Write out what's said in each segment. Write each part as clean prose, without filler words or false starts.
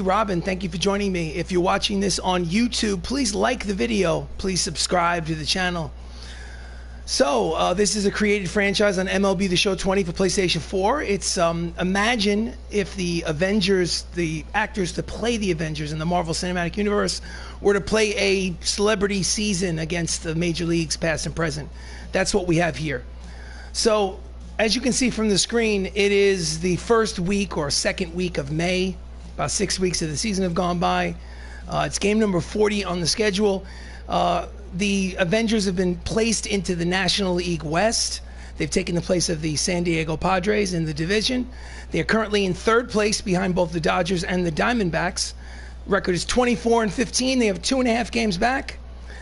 Robbin, thank you for joining me. If you're watching this on YouTube, please like the video. Please subscribe to the channel. So, this is a created franchise on MLB The Show 20 for PlayStation 4. It's, imagine if the Avengers, the actors to play the Avengers in the Marvel Cinematic Universe, were to play a celebrity season against the major leagues, past and present. That's what we have here. So, as you can see from the screen, it is the first week or second week of May. About 6 weeks of the season have gone by. It's game number 40 on the schedule. The Avengers have been placed into the National League West. They've taken the place of the San Diego Padres in the division. They are currently in third place behind both the Dodgers and the Diamondbacks. Record is 24-15. They have 2.5 games back.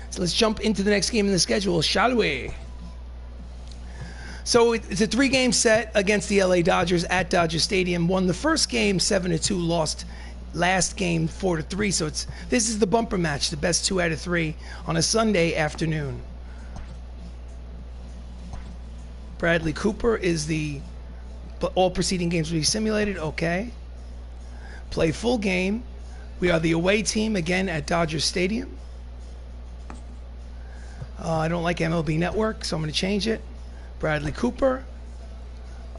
So let's jump into the next game in the schedule, shall we? So it's a 3-game set against the LA Dodgers at Dodger Stadium. Won the first game 7-2, lost last game 4-3. So this is the bumper match, the best 2 out of 3 on a Sunday afternoon. Bradley Cooper is all preceding games will be simulated. Okay. Play full game. We are the away team again at Dodger Stadium. I don't like MLB Network, so I'm going to change it. Bradley Cooper.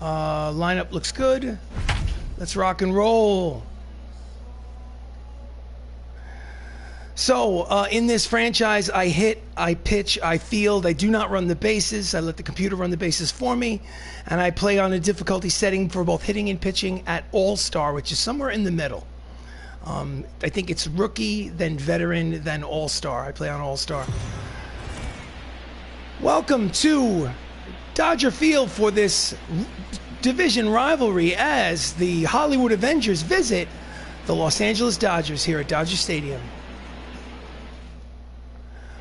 Lineup looks good. Let's rock and roll. So, in this franchise, I hit, I pitch, I field. I do not run the bases. I let the computer run the bases for me. And I play on a difficulty setting for both hitting and pitching at All-Star, which is somewhere in the middle. I think it's rookie, then veteran, then All-Star. I play on All-Star. Welcome to Dodger Field for this division rivalry as the Hollywood Avengers visit the Los Angeles Dodgers here at Dodger Stadium.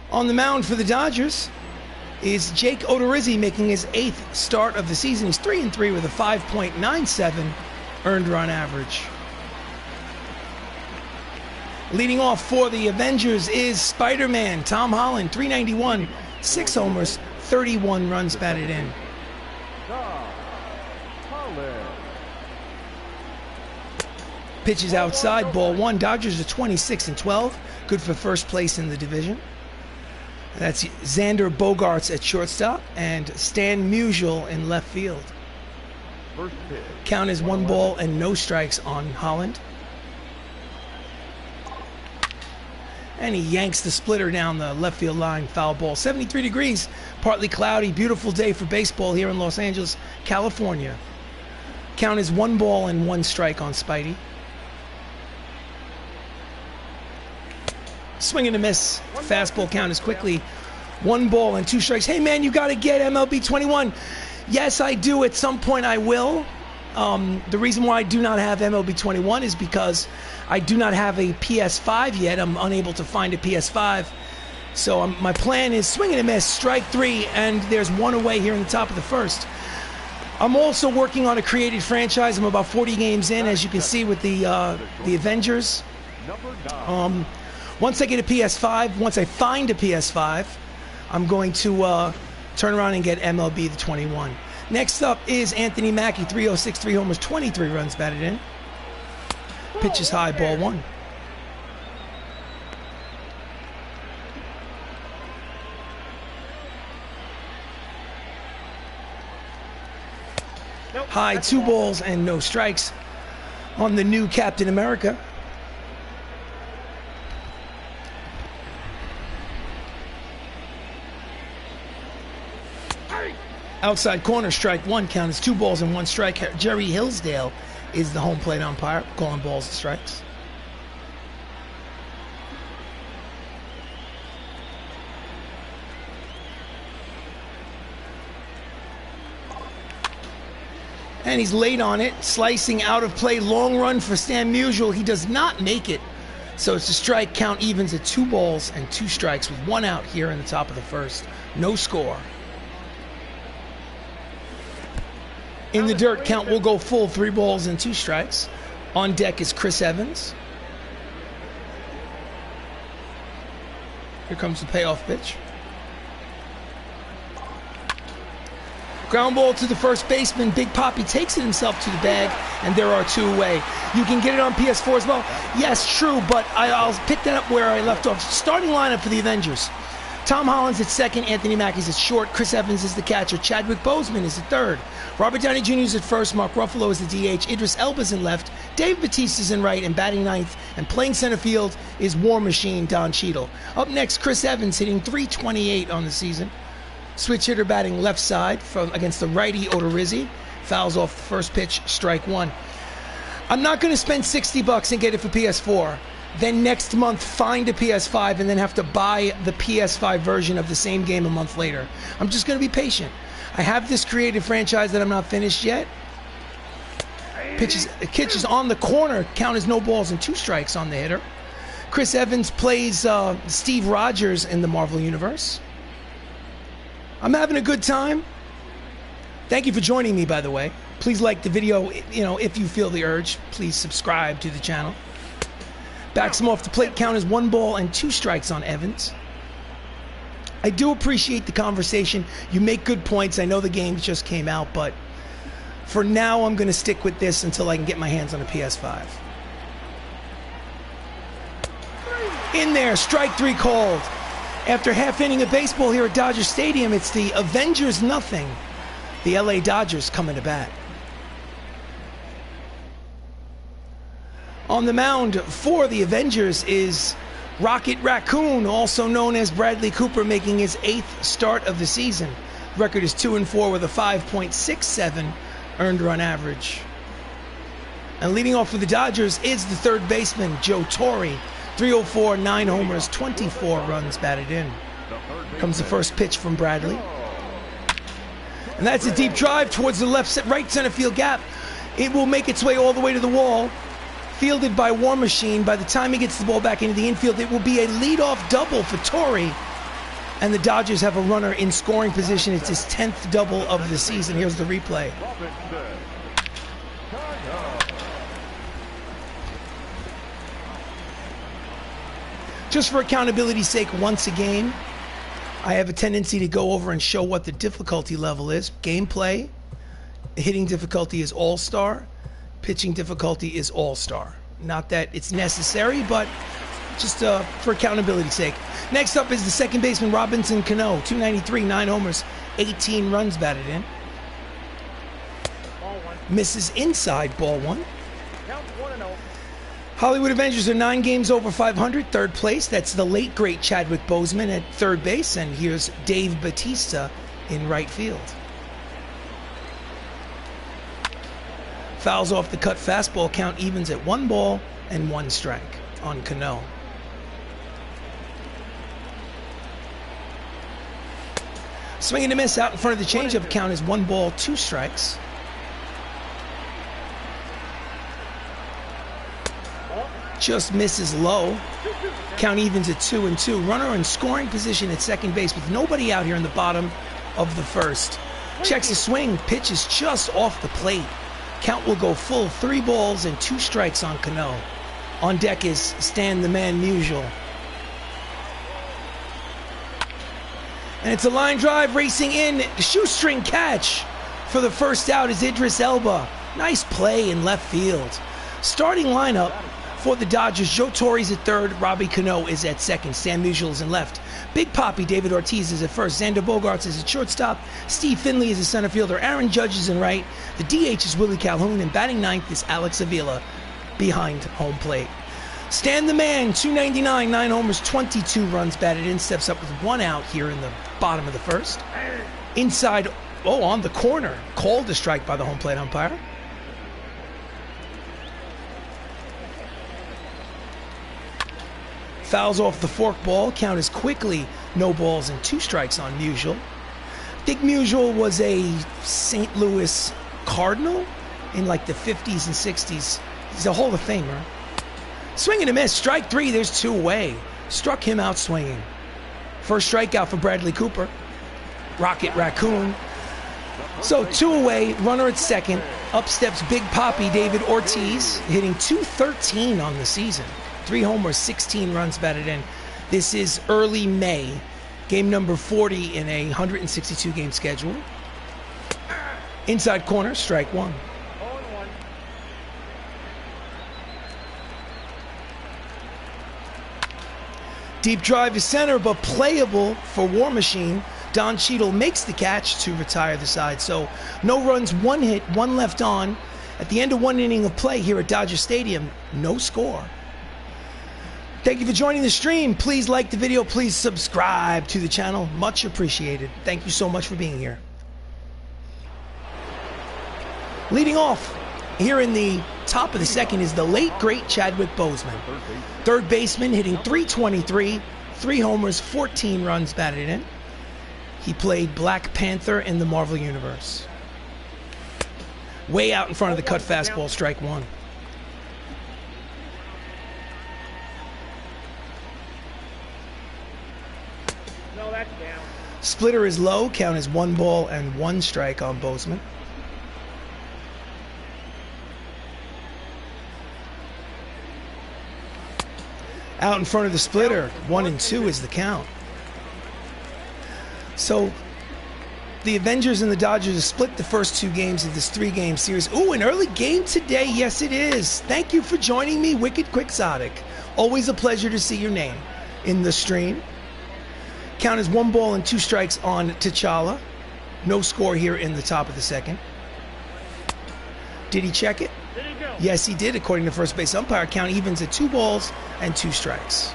On the mound for the Dodgers is Jake Odorizzi, making his 8th start of the season. He's 3-3 with a 5.97 earned run average. Leading off for the Avengers is Spider-Man Tom Holland, 391, 6 homers, 31 runs batted in. Pitches outside, ball 1. Dodgers are 26-12, good for first place in the division. That's Xander Bogaerts at shortstop and Stan Musial in left field. Count is 1 ball and no strikes on Holland. And he yanks the splitter down the left field line, foul ball. 73 degrees, partly cloudy, beautiful day for baseball here in Los Angeles, California. Count is 1 ball and 1 strike on Spidey. Swing and a miss. Fastball count is quickly 1 ball and 2 strikes. Hey man, you got to get MLB 21. Yes, I do. At some point I will. The reason why I do not have MLB 21 is because I do not have a PS5 yet. I'm unable to find a PS5. So my plan is swing and a miss, strike 3, and there's 1 away here in the top of the first. I'm also working on a created franchise. I'm about 40 games in, as you can see, with the Avengers. Once I get a PS5, once I find a PS5, I'm going to turn around and get MLB the 21. Next up is Anthony Mackie, 306, 3 homers, 23 runs batted in. Pitches high, ball 1. High, 2 balls and no strikes on the new Captain America. Outside corner, strike 1. Count is 2 balls and 1 strike. Jerry Hillsdale is the home plate umpire, calling balls and strikes. And he's late on it, slicing out of play, long run for Stan Musial. He does not make it, so it's a strike. Count evens at 2 balls and 2 strikes with 1 out here in the top of the first. No score. In the dirt, count will go full, 3 balls and 2 strikes. On deck is Chris Evans. Here comes the payoff pitch. Ground ball to the first baseman. Big Poppy takes it himself to the bag, and there are 2 away. You can get it on PS4 as well. Yes, true, but I'll pick that up where I left off. Starting lineup for the Avengers. Tom Holland's at second, Anthony Mackie's at short, Chris Evans is the catcher, Chadwick Boseman is at third, Robert Downey Jr. is at first, Mark Ruffalo is the DH, Idris Elba's in left, Dave Bautista's in right, and batting ninth, and playing center field is War Machine Don Cheadle. Up next, Chris Evans hitting .328 on the season. Switch hitter batting left side against the righty Odorizzi. Fouls off the first pitch, strike one. I'm not going to spend $60 and get it for PS4. Then next month find a PS5 and then have to buy the PS5 version of the same game a month later. I'm just going to be patient. I have this creative franchise that I'm not finished yet. Pitches on the corner, count as no balls and 2 strikes on the hitter. Chris Evans plays Steve Rogers in the Marvel Universe. I'm having a good time. Thank you for joining me, by the way. Please like the video, if you feel the urge. Please subscribe to the channel. Backs him off the plate, count as 1 ball and 2 strikes on Evans. I do appreciate the conversation. You make good points. I know the game just came out, but for now, I'm going to stick with this until I can get my hands on a PS5. In there, strike 3 called. After half inning of baseball here at Dodger Stadium, it's the Avengers nothing. The LA Dodgers coming to bat. On the mound for the Avengers is Rocket Raccoon, also known as Bradley Cooper, making his 8th start of the season. Record is 2-4 with a 5.67 earned run average. And leading off for the Dodgers is the third baseman, Joe Torre. 304, 9 homers, 24 runs batted in. Comes the first pitch from Bradley. And that's a deep drive towards the right center field gap. It will make its way all the way to the wall. Fielded by War Machine. By the time he gets the ball back into the infield, it will be a leadoff double for Torre. And the Dodgers have a runner in scoring position. It's his 10th double of the season. Here's the replay. Just for accountability's sake, once a game, I have a tendency to go over and show what the difficulty level is. Gameplay, hitting difficulty is All-Star, pitching difficulty is All-Star. Not that it's necessary, but just for accountability's sake. Next up is the second baseman, Robinson Cano, 293, 9 homers, 18 runs batted in. Misses inside, ball 1. Hollywood Avengers are 9 games over 500, third place. That's the late, great Chadwick Boseman at third base. And here's Dave Bautista in right field. Fouls off the cut fastball, count evens at 1 ball and 1 strike on Cano. Swing and a miss out in front of the changeup, count is 1 ball, 2 strikes. Just misses low. Count evens at 2-2. Runner in scoring position at second base with nobody out here in the bottom of the first. Checks his swing. Pitch is just off the plate. Count will go full. 3 balls and 2 strikes on Cano. On deck is Stan the Man Musial. And it's a line drive racing in. Shoestring catch for the first out is Idris Elba. Nice play in left field. Starting lineup for the Dodgers, Joe Torre's at third, Robbie Cano is at second, Sam Musial is in left, Big Poppy David Ortiz is at first, Xander Bogaerts is at shortstop, Steve Finley is a center fielder, Aaron Judge is in right, the DH is Willie Calhoun, and batting ninth is Alex Avila behind home plate. Stan the Man, 299, 9 homers, 22 runs batted in, steps up with 1 out here in the bottom of the first. Inside, on the corner, called a strike by the home plate umpire. Fouls off the forkball, count is quickly no balls and 2 strikes on Musial. I think Musial was a St. Louis Cardinal in like the 50s and 60s. He's a Hall of Famer. Swing and a miss, strike 3, there's 2 away. Struck him out swinging. First strikeout for Bradley Cooper. Rocket Raccoon. So 2 away, runner at second. Up steps Big Poppy David Ortiz, hitting .213 on the season. 3 homers, 16 runs batted in. This is early May, game number 40 in a 162 game schedule. Inside corner, strike one. 0-1. Deep drive is center, but playable for War Machine. Don Cheadle makes the catch to retire the side. So no runs, one hit, one left on. At the end of one inning of play here at Dodger Stadium, no score. Thank you for joining the stream. Please like the video. Please subscribe to the channel. Much appreciated. Thank you so much for being here. Leading off here in the top of the second is the late, great Chadwick Boseman. Third baseman hitting .323, 3 homers, 14 runs batted in. He played Black Panther in the Marvel Universe. Way out in front of the cut fastball, strike one. No, that's down. Splitter is low, count is 1 ball and 1 strike on Boseman. Out in front of the splitter, 1-2 is the count. So the Avengers and the Dodgers have split the first 2 games of this 3-game series. Ooh, an early game today. Yes, it is. Thank you for joining me, Wicked Quixotic. Always a pleasure to see your name in the stream. Count is 1 ball and 2 strikes on T'Challa. No score here in the top of the second. Did he check it? Did he go? Yes, he did, according to first base umpire. Count evens at 2 balls and 2 strikes.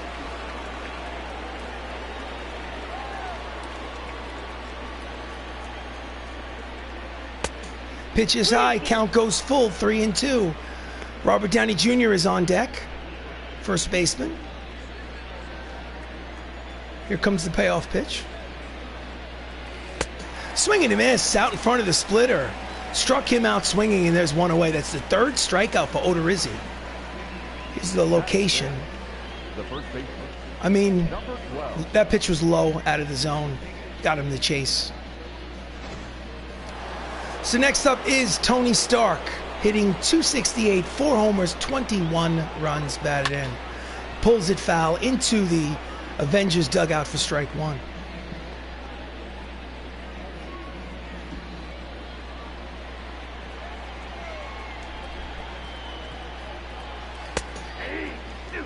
Pitch is high, count goes full, 3-2. Robert Downey Jr. is on deck, first baseman. Here comes the payoff pitch. Swing and a miss out in front of the splitter. Struck him out swinging, and there's 1 away. That's the 3rd strikeout for Odorizzi. Here's the location. I mean, that pitch was low, out of the zone. Got him the chase. So next up is Tony Stark, hitting .268, 4 homers, 21 runs batted in. Pulls it foul into the Avengers dugout for strike one.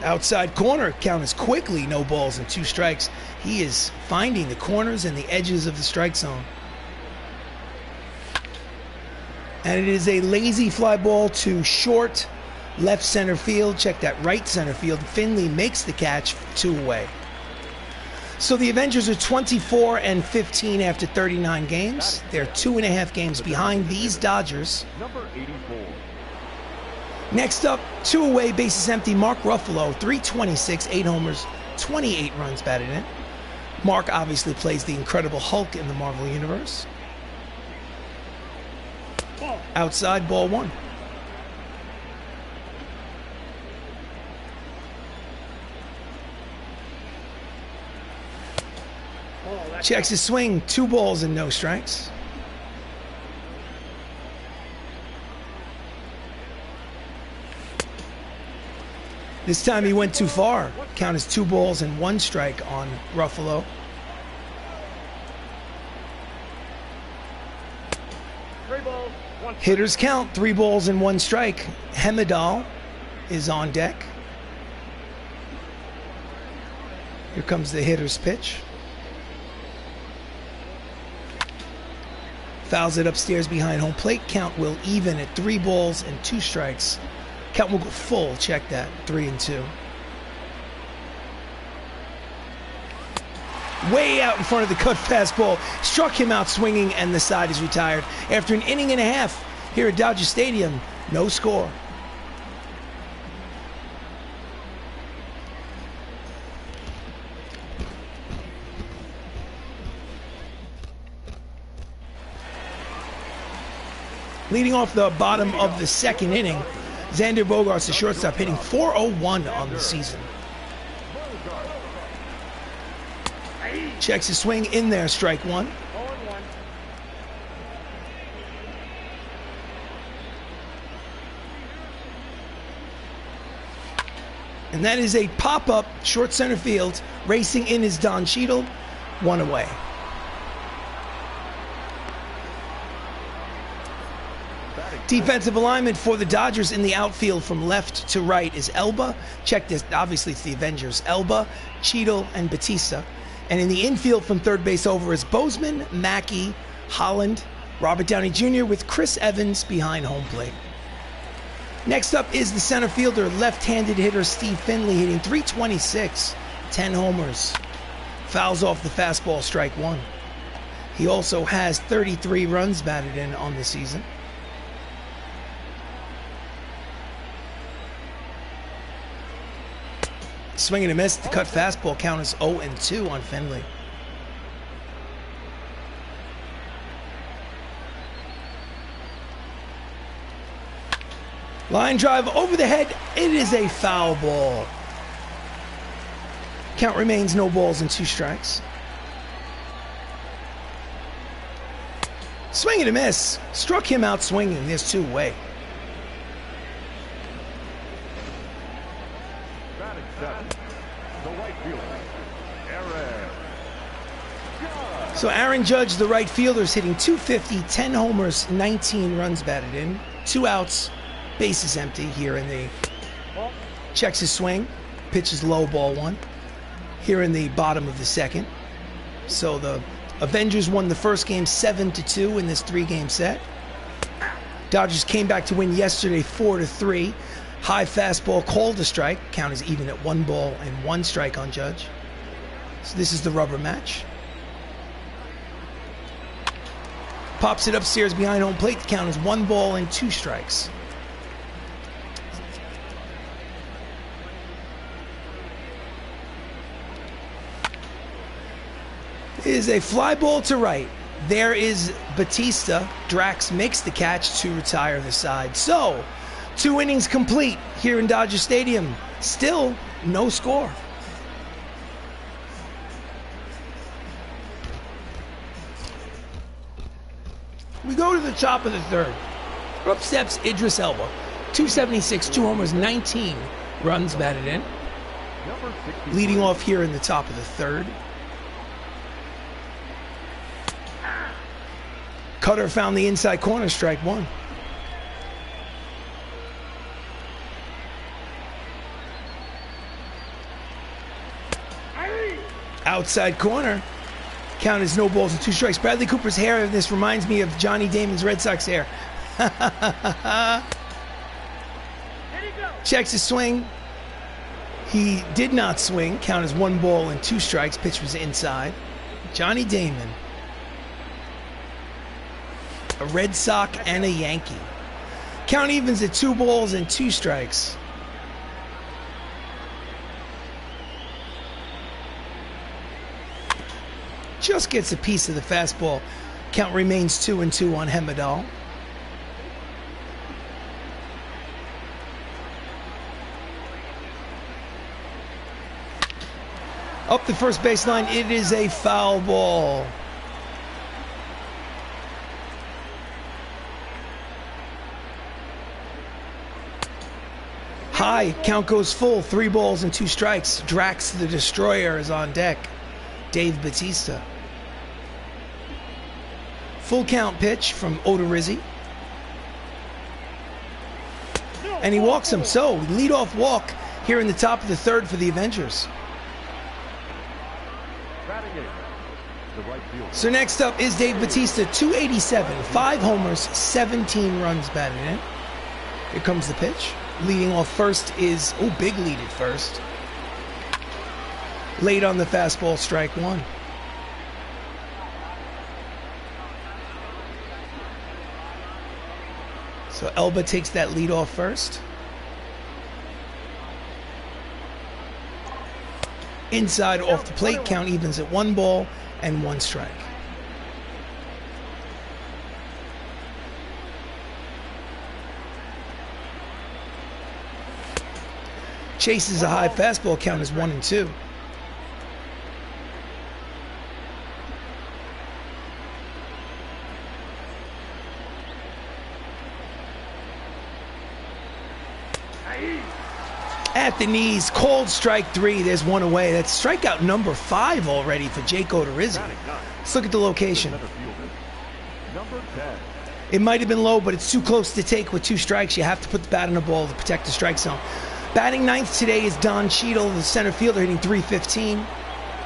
Outside corner, count is quickly, no balls and 2 strikes. He is finding the corners and the edges of the strike zone. And it is a lazy fly ball to short, left center field. Check that, right center field. Finley makes the catch, 2 away. So the Avengers are 24-15 after 39 games. They're 2.5 games behind these Dodgers. Number 84. Next up, 2 away, bases empty. Mark Ruffalo, .326, 8 homers, 28 runs batted in. Mark obviously plays the Incredible Hulk in the Marvel Universe. Outside, ball 1. Checks his swing, 2 balls and no strikes. This time he went too far. Count is 2 balls and 1 strike on Ruffalo. Hitters count, 3 balls and 1 strike. Hemedal is on deck. Here comes the hitter's pitch. Fouls it upstairs behind home plate. Count will even at 3 balls and 2 strikes. Count will go full. Check that. 3-2. Way out in front of the cut fastball. Struck him out swinging, and the side is retired. After an inning and a half here at Dodger Stadium, no score. Leading off the bottom of the second inning, Xander Bogaerts, the shortstop, hitting .401 on the season. Checks his swing in there, strike 1. And that is a pop-up short center field. Racing in is Don Cheadle, 1 away. Defensive alignment for the Dodgers in the outfield from left to right is Elba. Check this, obviously it's the Avengers. Elba, Cheadle, and Batista. And in the infield from third base over is Bozeman, Mackey, Holland, Robert Downey Jr. with Chris Evans behind home plate. Next up is the center fielder, left-handed hitter Steve Finley, hitting .326, 10 homers. Fouls off the fastball, strike one. He also has 33 runs batted in on the season. Swing and a miss. The cut fastball count is 0-2 on Finley. Line drive over the head. It is a foul ball. Count remains no balls and 2 strikes. Swing and a miss. Struck him out swinging. There's 2 away. So Aaron Judge, the right fielder, is hitting .250, 10 homers, 19 runs batted in, 2 outs, bases empty here in the... Checks his swing, pitches low, ball 1. Here in the bottom of the second. So the Avengers won the first game 7-2 in this 3-game set. Dodgers came back to win yesterday 4-3. High fastball called a strike. Count is even at 1 ball and 1 strike on Judge. So this is the rubber match. Pops it upstairs behind home plate. The count is 1 ball and 2 strikes. Is a fly ball to right. There is Batista. Drax makes the catch to retire the side. So, 2 innings complete here in Dodger Stadium. Still no score. We go to the top of the third. Up steps Idris Elba. .276, 2 homers, 19 runs batted in. Leading off here in the top of the third. Cutter found the inside corner, strike 1. Outside corner. Count is no balls and 2 strikes. Bradley Cooper's hair in this reminds me of Johnny Damon's Red Sox hair. Checks his swing. He did not swing. Count is 1 ball and 2 strikes. Pitch was inside. Johnny Damon. A Red Sox and a Yankee. Count evens at 2 balls and 2 strikes. Just gets a piece of the fastball. Count remains 2-2 on Hemedal. Up the first baseline, it is a foul ball. High, count goes full, 3 balls and 2 strikes. Drax the Destroyer is on deck. Dave Batista. Full count pitch from Odorizzi. And he walks him. So, leadoff walk here in the top of the third for the Avengers. So next up is Dave Batista, .287, 5 homers, 17 runs batted in. Here comes the pitch. Leading off first is, big lead at first. Late on the fastball, strike 1. So Elba takes that lead off first. Inside off the plate, count evens at 1 ball and 1 strike. Chases a high fastball, count is 1-2. At the knees, called strike 3. There's 1 away. That's strikeout number 5 already for Jake Odorizzi. Let's look at the location. It might have been low, but it's too close to take with 2 strikes. You have to put the bat on the ball to protect the strike zone. Batting ninth today is Don Cheadle, the center fielder, hitting .315.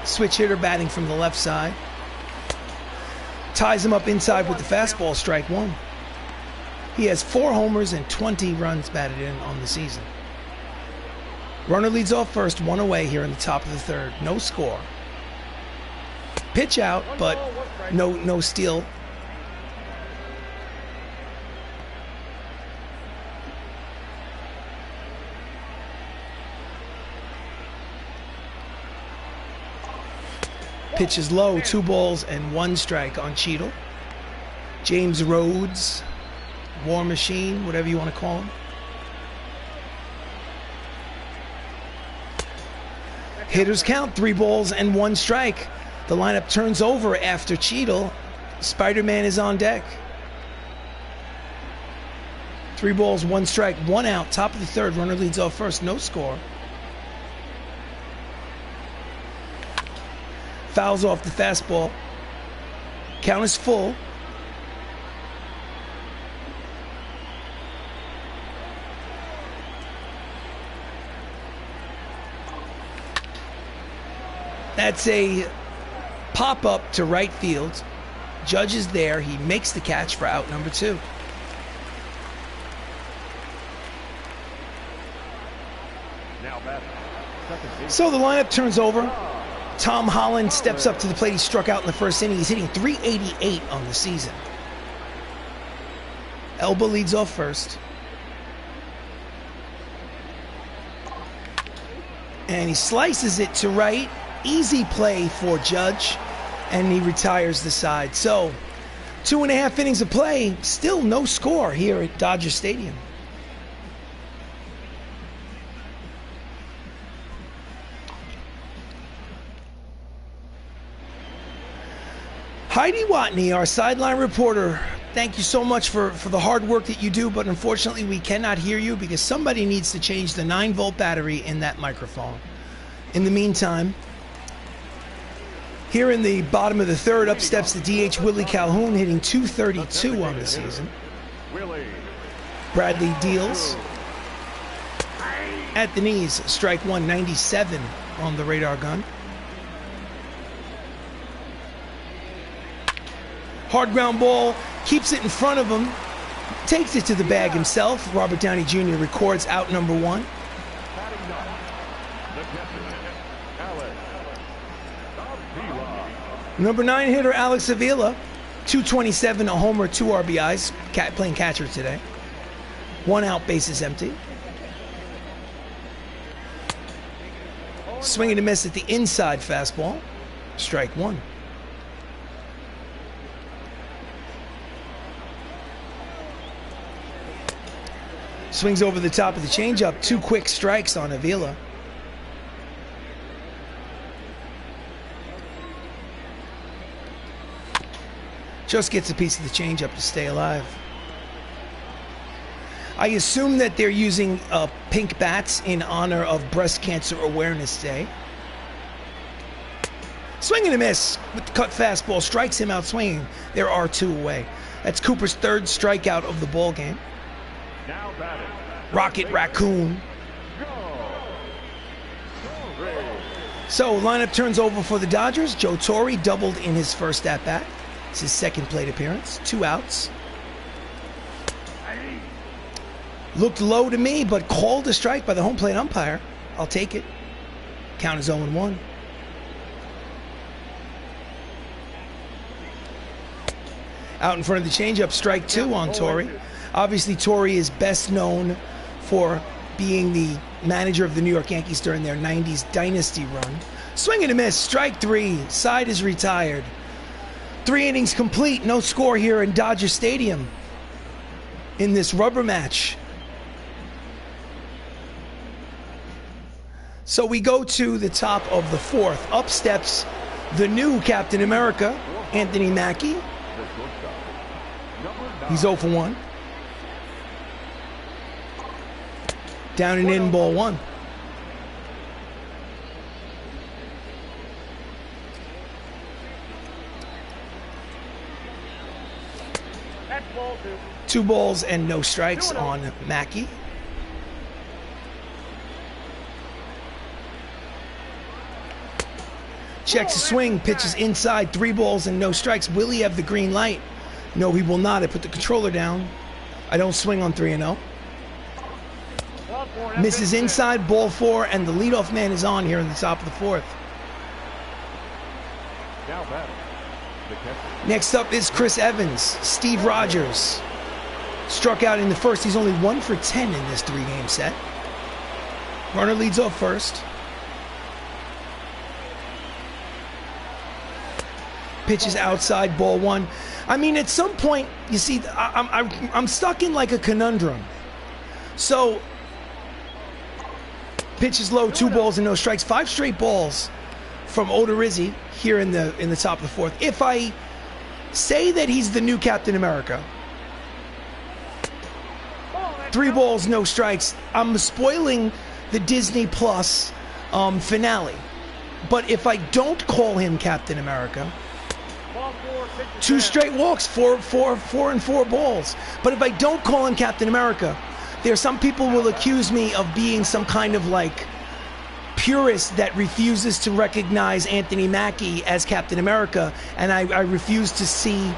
Switch hitter batting from the left side. Ties him up inside with the fastball, strike 1. He has 4 homers and 20 runs batted in on the season. Runner leads off first, 1 away here in the top of the 3rd. No score. Pitch out, but no steal. Pitch is low, 2 balls and 1 strike on Cheadle. James Rhodes, War Machine, whatever you want to call him. Hitters count, 3 balls and 1 strike. The lineup turns over after Cheadle. Spider-Man is on deck. 3 balls, 1 strike, 1 out, top of the 3rd. Runner leads off first, no score. Fouls off the fastball. Count is full. That's a pop-up to right field. Judge is there. He makes the catch for out number 2. So the lineup turns over. Tom Holland steps up to the plate. He struck out in the 1st inning. He's hitting .388 on the season. Elba leads off first. And he slices it to right. Easy play for Judge. And he retires the side. So 2.5 innings of play. Still no score here at Dodger Stadium. Heidi Watney, our sideline reporter, thank you so much for the hard work that you do, but unfortunately we cannot hear you because somebody needs to change the 9-volt battery in that microphone. In the meantime, here in the bottom of the 3rd, up steps the DH Willie Calhoun, hitting .232 on the season. Bradley deals at the knees, strike 1, 97 on the radar gun. Hard ground ball, keeps it in front of him, takes it to the bag himself. Robert Downey Jr. records out number 1. Number 9 hitter Alex Avila, .227, a homer, 2 RBIs, playing catcher today. 1 out, bases empty. Swing and a miss at the inside fastball, strike 1. Swings over the top of the changeup. 2 quick strikes on Avila. Just gets a piece of the changeup to stay alive. I assume that they're using pink bats in honor of Breast Cancer Awareness Day. Swing and a miss with the cut fastball. Strikes him out swinging. There are 2 away. That's Cooper's 3rd strikeout of the ball game. Rocket Raccoon. So lineup turns over for the Dodgers. Joe Torre doubled in his first at-bat. It's his 2nd plate appearance. 2 outs. Looked low to me, but called a strike by the home plate umpire. I'll take it. Count is 0-1. Out in front of the changeup, strike 2 on Torre. Obviously, Torre is best known for being the manager of the New York Yankees during their 90s dynasty run. Swing and a miss, strike 3. Side is retired. 3 innings complete, no score here in Dodger Stadium in this rubber match. So we go to the top of the 4th. Up steps the new Captain America, Anthony Mackie. He's 0 for 1. Down and in, ball 1. That's ball 2. 2 balls and no strikes on Mackey. Checks a swing, pitches inside, 3 balls and no strikes. Will he have the green light? No, he will not. I put the controller down. I don't swing on 3-0. Misses inside, ball 4, and the leadoff man is on here in the top of the 4th. Next up is Chris Evans. Steve Rogers struck out in the first. He's only 1 for 10 in this 3-game set. Runner leads off first. Pitches outside, ball 1. I mean, at some point, you see, I'm stuck in like a conundrum. So, pitches low, 2 balls and no strikes. 5 straight balls from Odorizzi here in the top of the 4th. If I say that he's the new Captain America, 3 balls, no strikes, I'm spoiling the Disney Plus finale. But if I don't call him Captain America, 2 straight walks, 4 and 4 balls. But if I don't call him Captain America, some people will accuse me of being some kind of like purist that refuses to recognize Anthony Mackie as Captain America, and I refuse to see,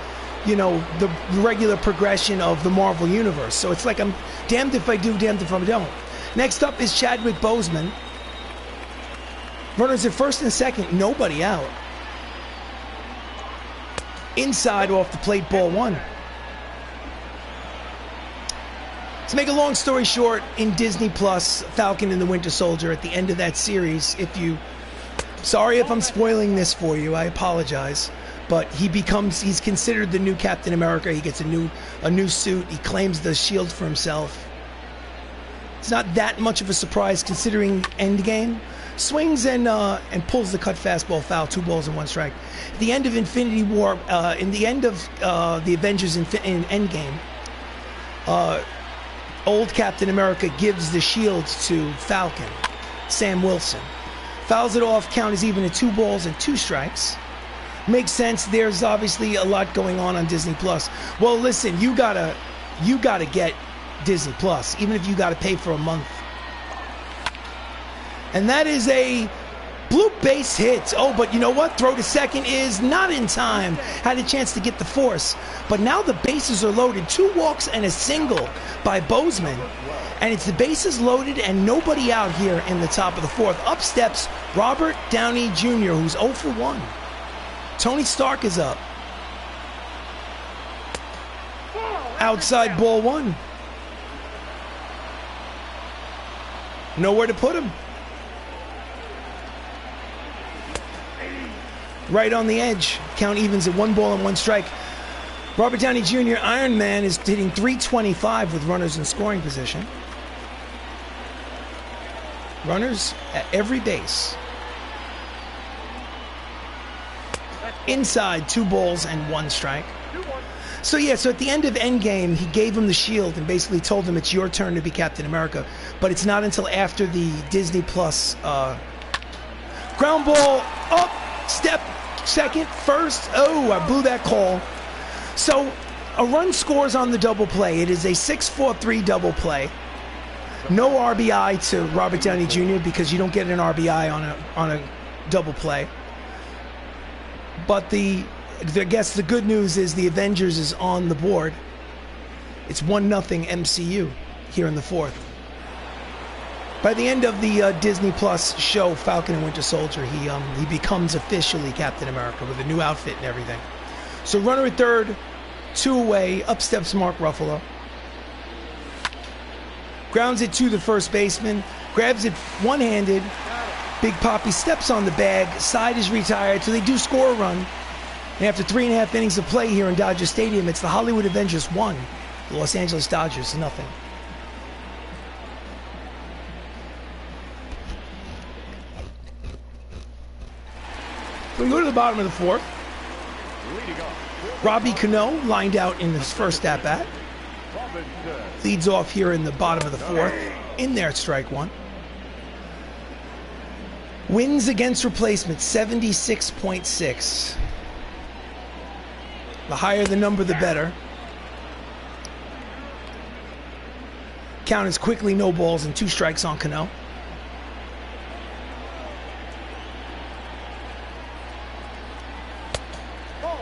you know, the regular progression of the Marvel Universe. So it's like I'm damned if I do, damned if I don't. Next up is Chadwick Boseman. Runners at first and second, nobody out. Inside off the plate, ball 1. To make a long story short, in Disney Plus, Falcon and the Winter Soldier, at the end of that series, sorry if I'm spoiling this for you, I apologize, but he's considered the new Captain America. He gets a new suit. He claims the shield for himself. It's not that much of a surprise considering Endgame. Swings and pulls the cut fastball foul, 2 balls and 1 strike. At the end of Infinity War, in the end of the Avengers in Endgame, old Captain America gives the shield to Falcon, Sam Wilson. Fouls it off, count is even at 2 balls and 2 strikes. Makes sense. There's obviously a lot going on Disney Plus. Well, listen, you gotta get Disney Plus, even if you gotta pay for a month. And that is a bloop base hit. Oh, but you know what? Throw to second is not in time. Had a chance to get the force. But now the bases are loaded. 2 walks and a single by Boseman. And it's the bases loaded and nobody out here in the top of the 4th. Up steps Robert Downey Jr., who's 0 for 1. Tony Stark is up. Outside, ball 1. Nowhere to put him. Right on the edge. Count evens at 1 ball and 1 strike. Robert Downey Jr., Iron Man, is hitting .325 with runners in scoring position. Runners at every base. Inside, 2 balls and 1 strike. So yeah, so at the end of Endgame, he gave him the shield and basically told him it's your turn to be Captain America. But it's not until after the Disney Plus ground ball up, step second, first. Oh, I blew that call. So a run scores on the double play. It is a 6-4-3 double play. No RBI to Robert Downey Jr. because you don't get an RBI on a double play. But I guess the good news is the Avengers is on the board. It's 1-0 MCU here in the 4th. By the end of the Disney Plus show, Falcon and Winter Soldier, he becomes officially Captain America with a new outfit and everything. So runner at third, 2 away, up steps Mark Ruffalo. Grounds it to the first baseman, grabs it one-handed. Big Poppy steps on the bag, side is retired, so they do score a run. And after 3.5 innings of play here in Dodger Stadium, it's the Hollywood Avengers 1, the Los Angeles Dodgers 0. We go to the bottom of the 4th. Robbie Cano lined out in his first at-bat. Leads off here in the bottom of the 4th. In there at strike 1. Wins against replacement, 76.6. The higher the number, the better. Count is quickly no balls and 2 strikes on Cano.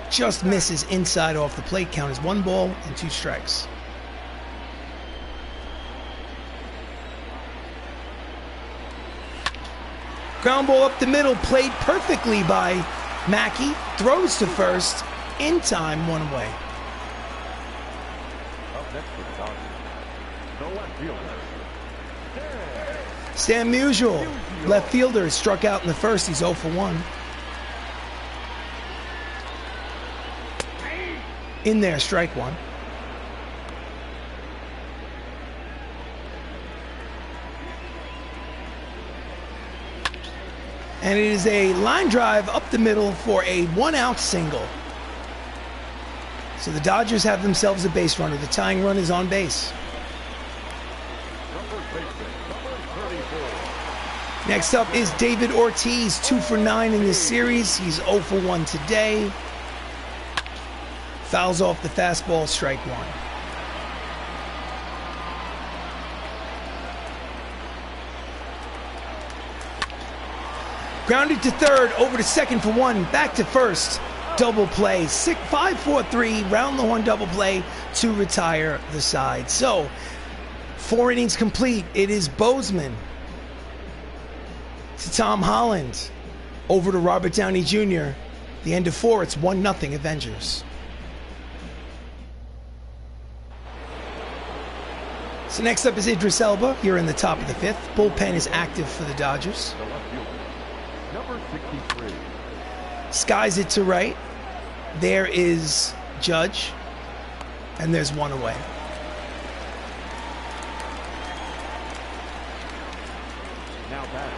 Just misses inside off the plate. Count is 1 ball and 2 strikes. Ground ball up the middle, played perfectly by Mackey. Throws to first, in time, 1 away. Up next for the Dodgers, the left fielder. Stan Musial, left fielder, struck out in the first. He's 0 for 1. In there, strike 1. And it is a line drive up the middle for a 1-out single. So the Dodgers have themselves a base runner. The tying run is on base. Next up is David Ortiz, 2 for 9 in this series. He's 0 for 1 today. Fouls off the fastball, strike 1. Grounded to third, over to second for 1, back to first. Double play, 5-4-3, round the horn double play to retire the side. So, 4 innings complete. It is Bozeman to Tom Holland, over to Robert Downey Jr. The end of 4, it's 1-0 Avengers. So next up is Idris Elba here in the top of the 5th. Bullpen is active for the Dodgers. Number 63. Skies it to right. There is Judge. And there's 1 away. Now back.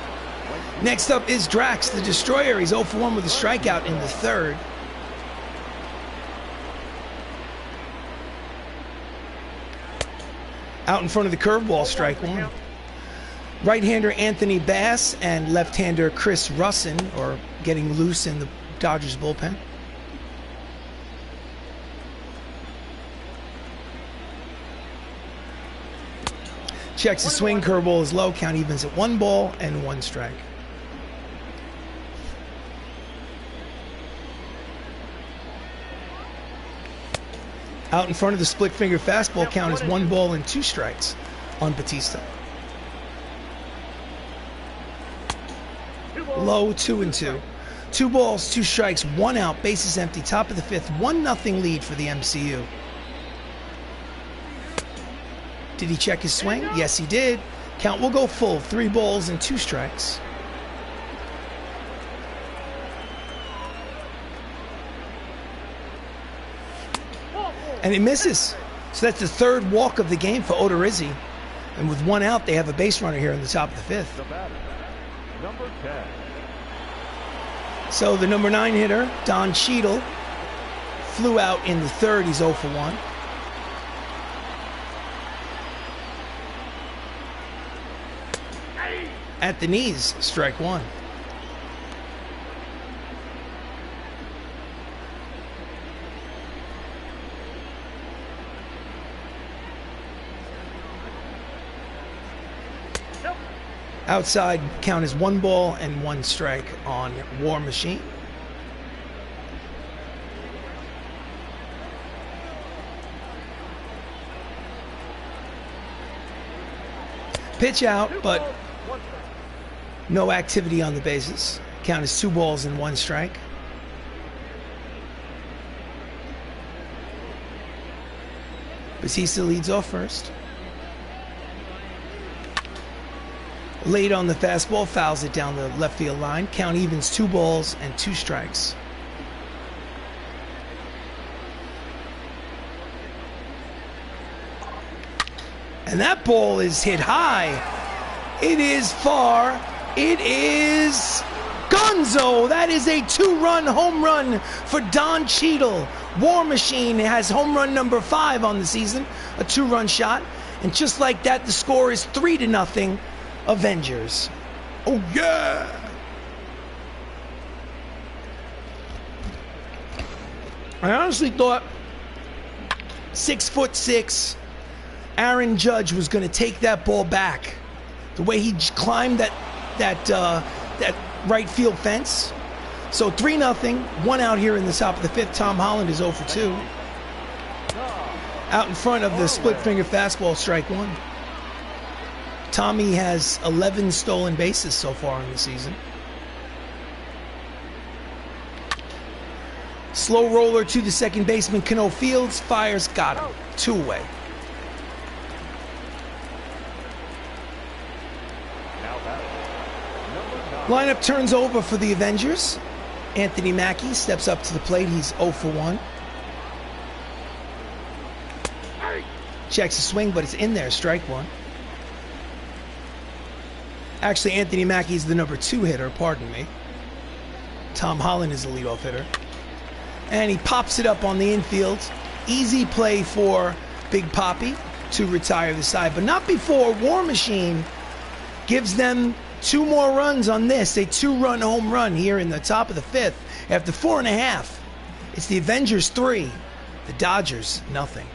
Next up is Drax, the Destroyer. He's 0 for 1 with a strikeout in the 3rd. Out in front of the curveball, strike 1. Right-hander Anthony Bass and left-hander Chris Russin are getting loose in the Dodgers bullpen. Checks the swing, curveball is low, count evens at 1 ball and 1 strike. Out in front of the split finger fastball, count is 1 ball and 2 strikes on Batista. Low, 2-2. 2 balls, 2 strikes, 1 out, bases empty, top of the 5th, 1-0 lead for the MCU. Did he check his swing? Yes, he did. Count will go full, 3 balls and 2 strikes. And it misses. So that's the 3rd walk of the game for Odorizzi. And with 1 out, they have a base runner here in the top of the 5th. The batter, number 10. So the number 9 hitter, Don Cheadle, flew out in the 3rd. He's 0 for 1. At the knees, strike 1. Outside, count is 1 ball and 1 strike on War Machine. Pitch out, but no activity on the bases. Count is 2 balls and 1 strike. Batista leads off first. Late on the fastball, fouls it down the left field line. Count evens 2 balls and 2 strikes. And that ball is hit high. It is far. It is gonzo. That is a 2-run home run for Don Cheadle. War Machine has home run number 5 on the season, a 2-run shot. And just like that, the score is 3-0. Avengers. Oh yeah! I honestly thought 6'6", Aaron Judge was going to take that ball back. The way he climbed that right field fence. So 3-0, 1 out here in the top of the 5th. Tom Holland is 0 for 2. Out in front of the split finger fastball, strike 1. Tommy has 11 stolen bases so far in the season. Slow roller to the second baseman, Cano Fields, fires, got him. 2 away. Lineup turns over for the Avengers. Anthony Mackie steps up to the plate. He's 0 for 1. Checks the swing, but it's in there. Strike 1. Actually, Anthony Mackie is the number 2 hitter. Pardon me. Tom Holland is the leadoff hitter. And he pops it up on the infield. Easy play for Big Papi to retire the side, but not before War Machine gives them 2 more runs on this. A 2-run home run here in the top of the 5th. After 4.5, it's the Avengers 3, the Dodgers nothing.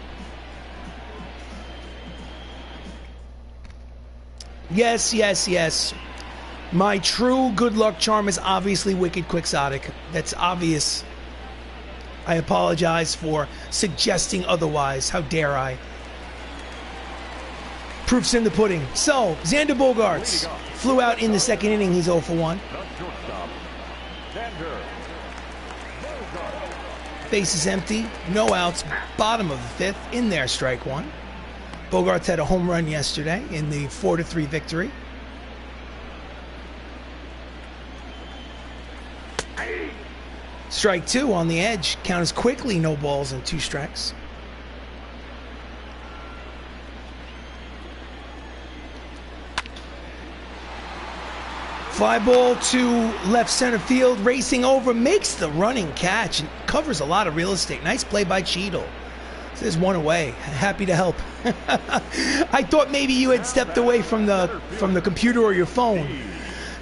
Yes, yes, yes. My true good luck charm is obviously Wicked Quixotic. That's obvious. I apologize for suggesting otherwise. How dare I? Proof's in the pudding. So, Xander Bogaerts flew out in the second inning. He's 0 for 1. Base is empty. No outs. Bottom of the 5th. In there, strike 1. Bogaerts had a home run yesterday in the 4-3 victory. Strike 2 on the edge. Count is quickly no balls and 2 strikes. Fly ball to left center field. Racing over. Makes the running catch and covers a lot of real estate. Nice play by Cheadle. There's 1 away. Happy to help. I thought maybe you had stepped away from the computer or your phone.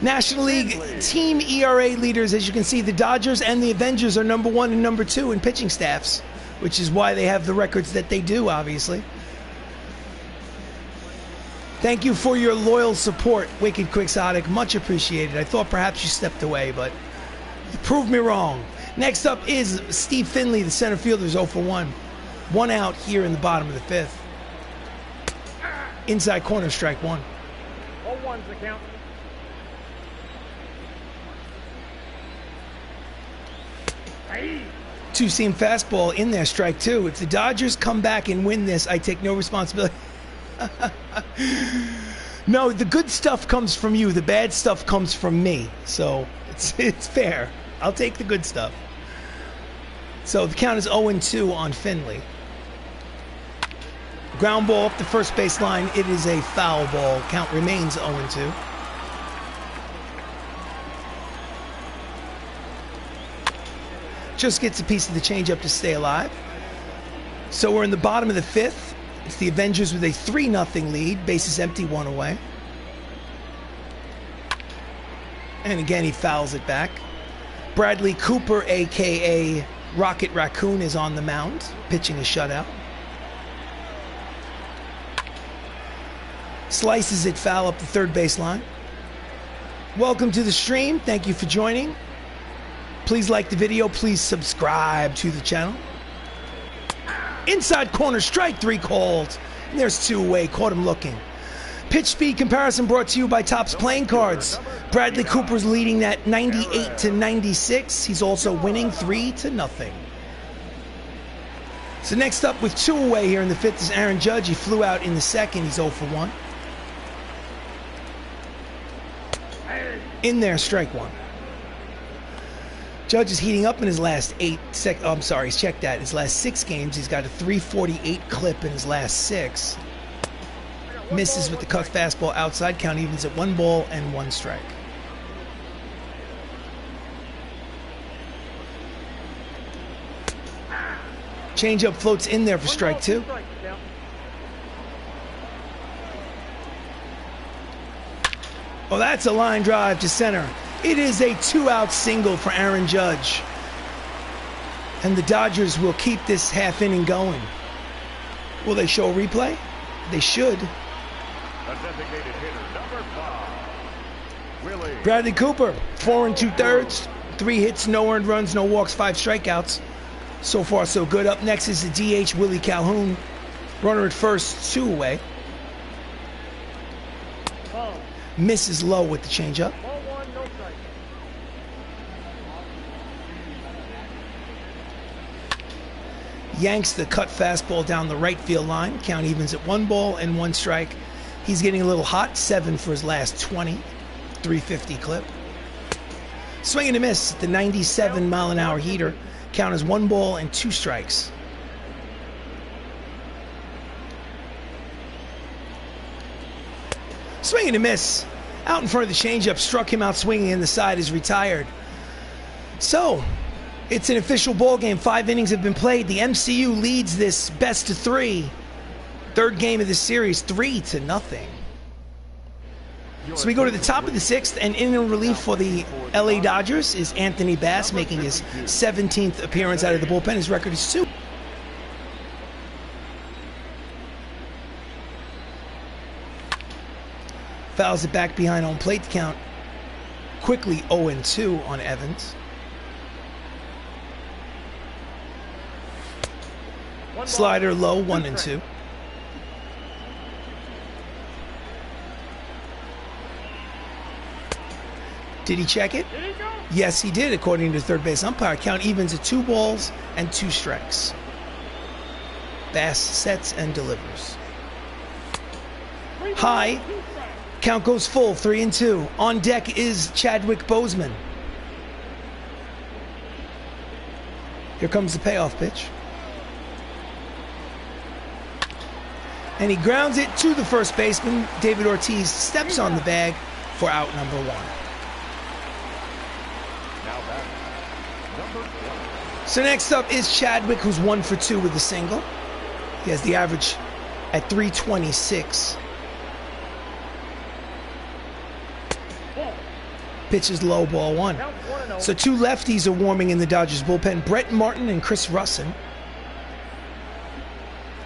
National League team ERA leaders, as you can see, the Dodgers and the Avengers are number 1 and number 2 in pitching staffs, which is why they have the records that they do, obviously. Thank you for your loyal support, Wicked Quixotic. Much appreciated. I thought perhaps you stepped away, but you proved me wrong. Next up is Steve Finley, the center fielder, 0 for 1. 1 out here in the bottom of the 5th. Inside corner, strike 1. 0-1's the count. Two-seam fastball in there, strike 2. If the Dodgers come back and win this, I take no responsibility. No, the good stuff comes from you. The bad stuff comes from me. So it's fair. I'll take the good stuff. So the count is 0-2 on Finley. Ground ball up the first base line. It is a foul ball. Count remains 0-2. Just gets a piece of the changeup to stay alive. So we're in the bottom of the 5th. It's the Avengers with a 3-0 lead. Bases empty, 1 away. And again, he fouls it back. Bradley Cooper, a.k.a. Rocket Raccoon, is on the mound, pitching a shutout. Slices it foul up the third baseline. Welcome to the stream. Thank you for joining. Please like the video. Please subscribe to the channel. Inside corner, strike 3 called. And there's 2 away. Caught him looking. Pitch speed comparison brought to you by Topps Playing Cards. Bradley Cooper's leading that 98-96. He's also winning 3-0. So next up with 2 away here in the 5th is Aaron Judge. He flew out in the 2nd. He's 0 for 1. In there, strike 1. Judge is heating up in his last check that. His last 6 games, he's got a 348 clip in his last 6. Misses with the cut fastball outside. Count evens at 1 ball and 1 strike. Changeup floats in there for strike 2. Oh, that's a line drive to center. It is a 2-out single for Aaron Judge. And the Dodgers will keep this half inning going. Will they show a replay? They should. A designated hitter, number 5. Willie. Bradley Cooper, 4 2/3, 3 hits, no earned runs, no walks, 5 strikeouts. So far, so good. Up next is the DH, Willie Calhoun. Runner at first, 2 away. Misses low with the changeup. Ball 1, no strike. Yanks the cut fastball down the right field line. Count evens at 1 ball and 1 strike. He's getting a little hot. 7 for his last 20. 350 clip. Swing and a miss. The 97-mile-an-hour heater. Count as 1 ball and 2 strikes. Swing and a miss. Out in front of the changeup. Struck him out swinging, and the side is retired. So, it's an official ball game. 5 innings have been played. The MCU leads this best of 3. Third game of the series, 3-0. So we go to the top of the 6th, and in relief for the LA Dodgers is Anthony Bass, making his 17th appearance out of the bullpen. His record is 2. Fouls it back behind home plate to count quickly 0-2 on Evans. Slider low, 1-2. Did he check it? Did he go? Yes, he did, according to the third base umpire. Count evens at 2 balls and 2 strikes. Bass sets and delivers. High. Count goes full, 3-2. On deck is Chadwick Boseman. Here comes the payoff pitch. And he grounds it to the first baseman. David Ortiz steps on the bag for out number 1. So next up is Chadwick, who's 1 for 2 with a single. He has the average at 326. Pitches low, ball 1. So 2 lefties are warming in the Dodgers bullpen. Brett Martin and Chris Russin.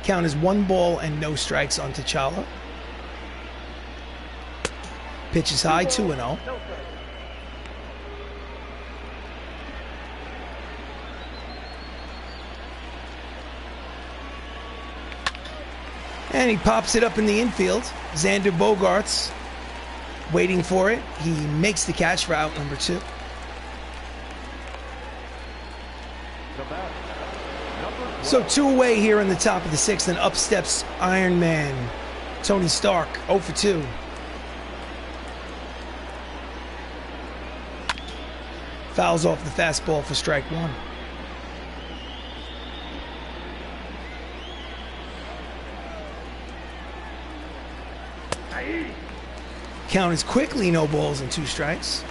Count is 1 ball and no strikes on T'Challa. Pitches high, 2-0. And he pops it up in the infield. Xander Bogaerts waiting for it. He makes the catch for out number 2. So 2 away here in the top of the 6th, and up steps Iron Man Tony Stark, 0 for 2. Fouls off the fastball for strike 1. Count is quickly no balls and 2 strikes.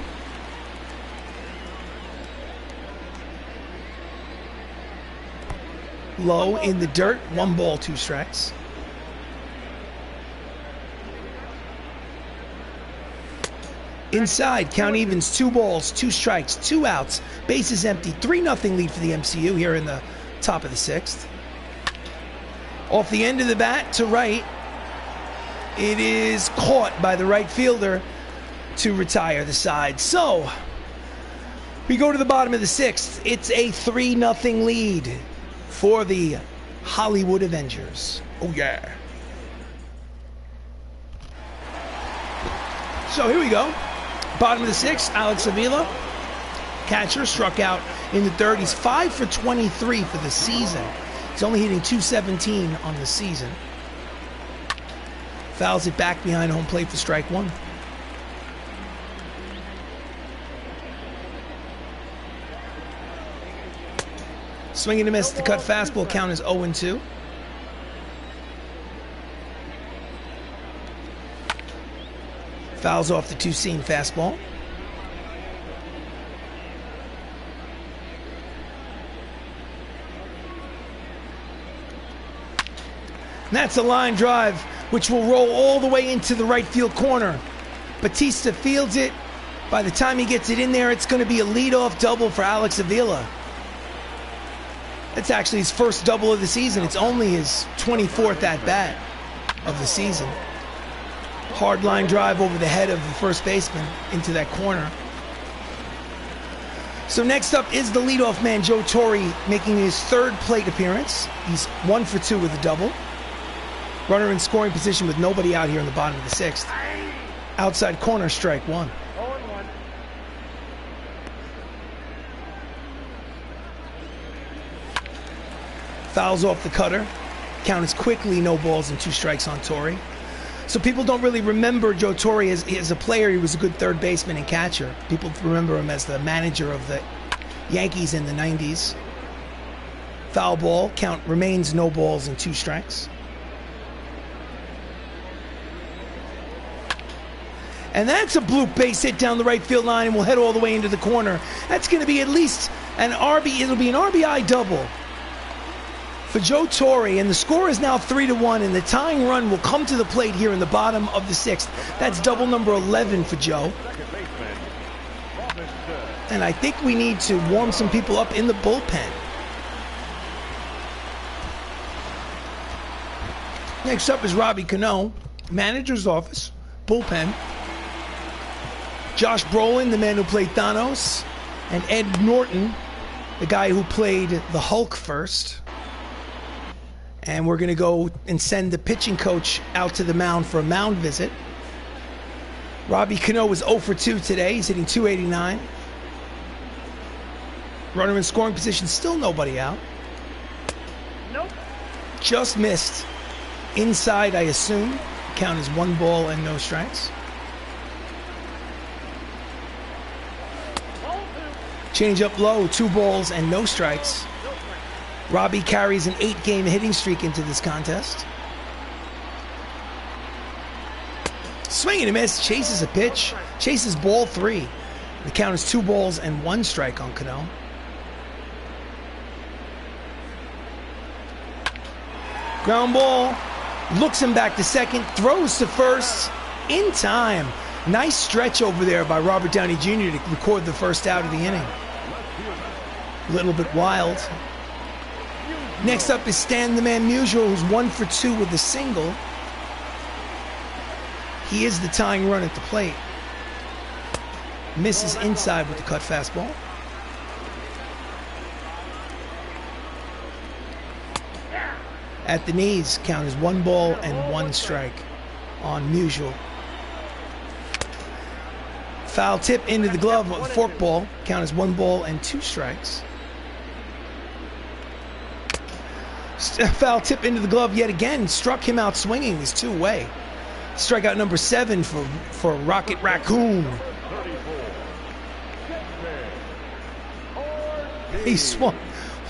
Low in the dirt, 1 ball, 2 strikes. Inside, count evens, 2 balls, 2 strikes, 2 outs. Bases empty, 3-0 lead for the MCU here in the top of the 6th. Off the end of the bat to right. It is caught by the right fielder to retire the side. So, we go to the bottom of the 6th. It's a 3-0 lead for the Hollywood Avengers. Oh, yeah. So, here we go. Bottom of the 6th, Alex Avila. Catcher, struck out in the 3rd. He's 5 for 23 for the season. He's only hitting .217 on the season. Fouls it back behind home plate for strike 1. Swing and a miss. The cut fastball count is 0-2. Fouls off the 2-seam fastball. And that's a line drive, which will roll all the way into the right field corner. Batista fields it. By the time he gets it in there, it's going to be a leadoff double for Alex Avila. That's actually his first double of the season. It's only his 24th at bat. of the season. Hard line drive over the head of the first baseman into that corner. So next up is the leadoff man, Joe Torre, making his third plate appearance. He's 1 for 2 with a double. Runner in scoring position with nobody out here in the bottom of the sixth. Outside corner, strike one. 0-1. Fouls off the cutter. Count is quickly no balls and 2 strikes on Torre. So people don't really remember Joe Torre as a player. He was a good third baseman and catcher. People remember him as the manager of the Yankees in the 90s. Foul ball. Count remains no balls and 2 strikes. And that's a bloop base hit down the right field line and will head all the way into the corner. That's going to be at least an it'll be an RBI double for Joe Torre, and the score is now 3-1, and the tying run will come to the plate here in the bottom of the sixth. That's double number 11 for Joe. And I think we need to warm some people up in the bullpen. Next up is Robbie Cano, manager's office, bullpen. Josh Brolin, the man who played Thanos, and Ed Norton, the guy who played the Hulk first. And we're going to go and send the pitching coach out to the mound for a mound visit. Robbie Cano was 0 for 2 today. He's hitting .289. Runner in scoring position, still nobody out. Nope. Just missed. Inside, I assume. Count is 1 ball and no strikes. Change up low, 2 balls and no strikes. Robbie carries an 8-game hitting streak into this contest. Swing and a miss, chases a pitch, chases ball 3. The count is 2 balls and 1 strike on Cano. Ground ball, looks him back to second, throws to first in time. Nice stretch over there by Robert Downey Jr. to record the first out of the inning. A little bit wild. Next up is Stan the Man Musial, who's 1 for 2 with a single. He is the tying run at the plate. Misses inside with the cut fastball. At the knees, count is 1 ball and 1 strike on Musial. Foul tip into the glove, forkball. Count is 1 ball and 2 strikes. Foul tip into the glove yet again. Struck him out swinging. He's 2-away. Strikeout number 7 for Rocket Raccoon. He swung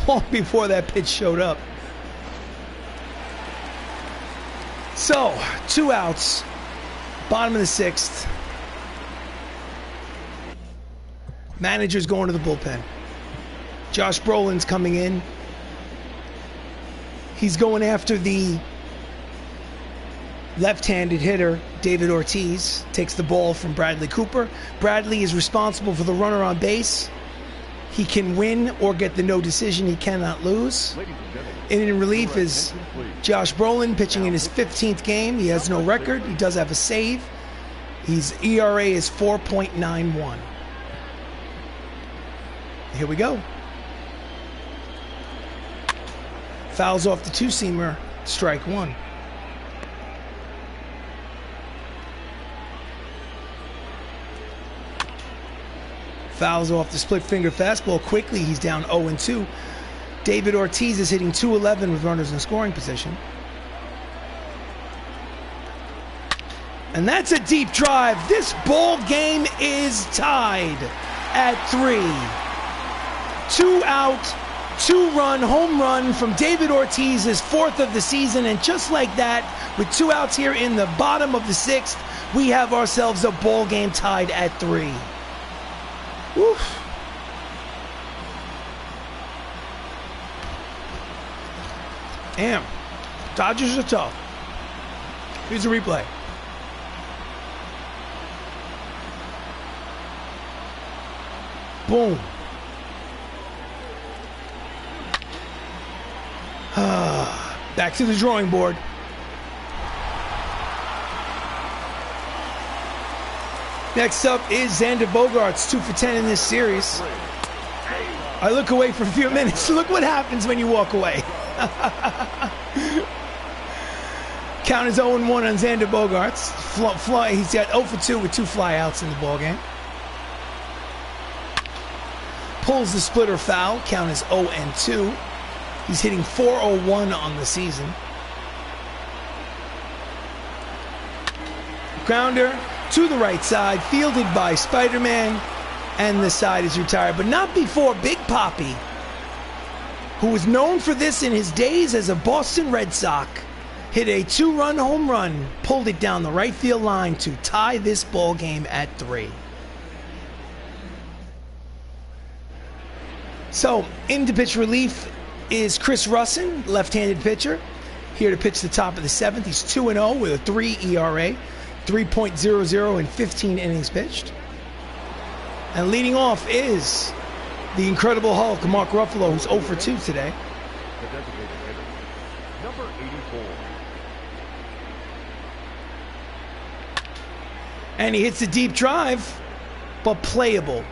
long before that pitch showed up. So, 2 outs. Bottom of the 6th. Manager's going to the bullpen. Josh Brolin's coming in. He's going after the left-handed hitter, David Ortiz. Takes the ball from Bradley Cooper. Bradley is responsible for the runner on base. He can win or get the no decision. He cannot lose. And in relief is Josh Brolin, pitching in his 15th game. He has no record. He does have a save. His ERA is 4.91. Here we go. Fouls off the 2-seamer, strike 1. Fouls off the split finger fastball quickly. He's down 0-2. David Ortiz is hitting .211 with runners in scoring position. And that's a deep drive. This ball game is tied at 3. 2-out, 2-run home run from David Ortiz, his 4th of the season, and just like that, with 2 outs here in the bottom of the 6th, we have ourselves a ball game tied at 3. Oof. Damn. Dodgers are tough. Here's a replay. Boom. Back to the drawing board. Next up is Xander Bogaerts, 2 for 10 in this series. I look away for a few minutes. Look what happens when you walk away. Count is 0-1 on Xander Bogaerts. He's got 0 for 2 with 2 flyouts in the ballgame. Pulls the splitter foul. Count is 0-2. He's hitting .401 on the season. Grounder to the right side, fielded by Spider-Man, and the side is retired. But not before Big Papi, who was known for this in his days as a Boston Red Sox, hit a 2-run home run, pulled it down the right field line to tie this ball game at 3. So, in to pitch relief is Chris Russin, left-handed pitcher, here to pitch the top of the 7th. He's 2-0 with a 3 ERA, 3.00 in 15 innings pitched. And leading off is the Incredible Hulk, Mark Ruffalo, who's 0 for 2 today. The designated hitter, number 84. And he hits a deep drive, but playable.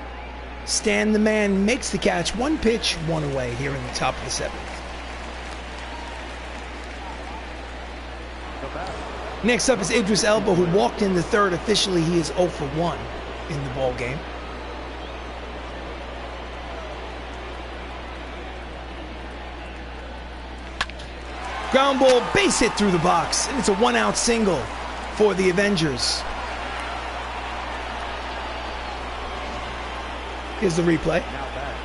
Stan the Man makes the catch. 1 pitch, 1 away here in the top of the 7th. Next up is Idris Elba, who walked in the 3rd. Officially, he is 0 for 1 in the ball game. Ground ball, base hit through the box, and it's a 1-out single for the Avengers. Here's the replay. Now back,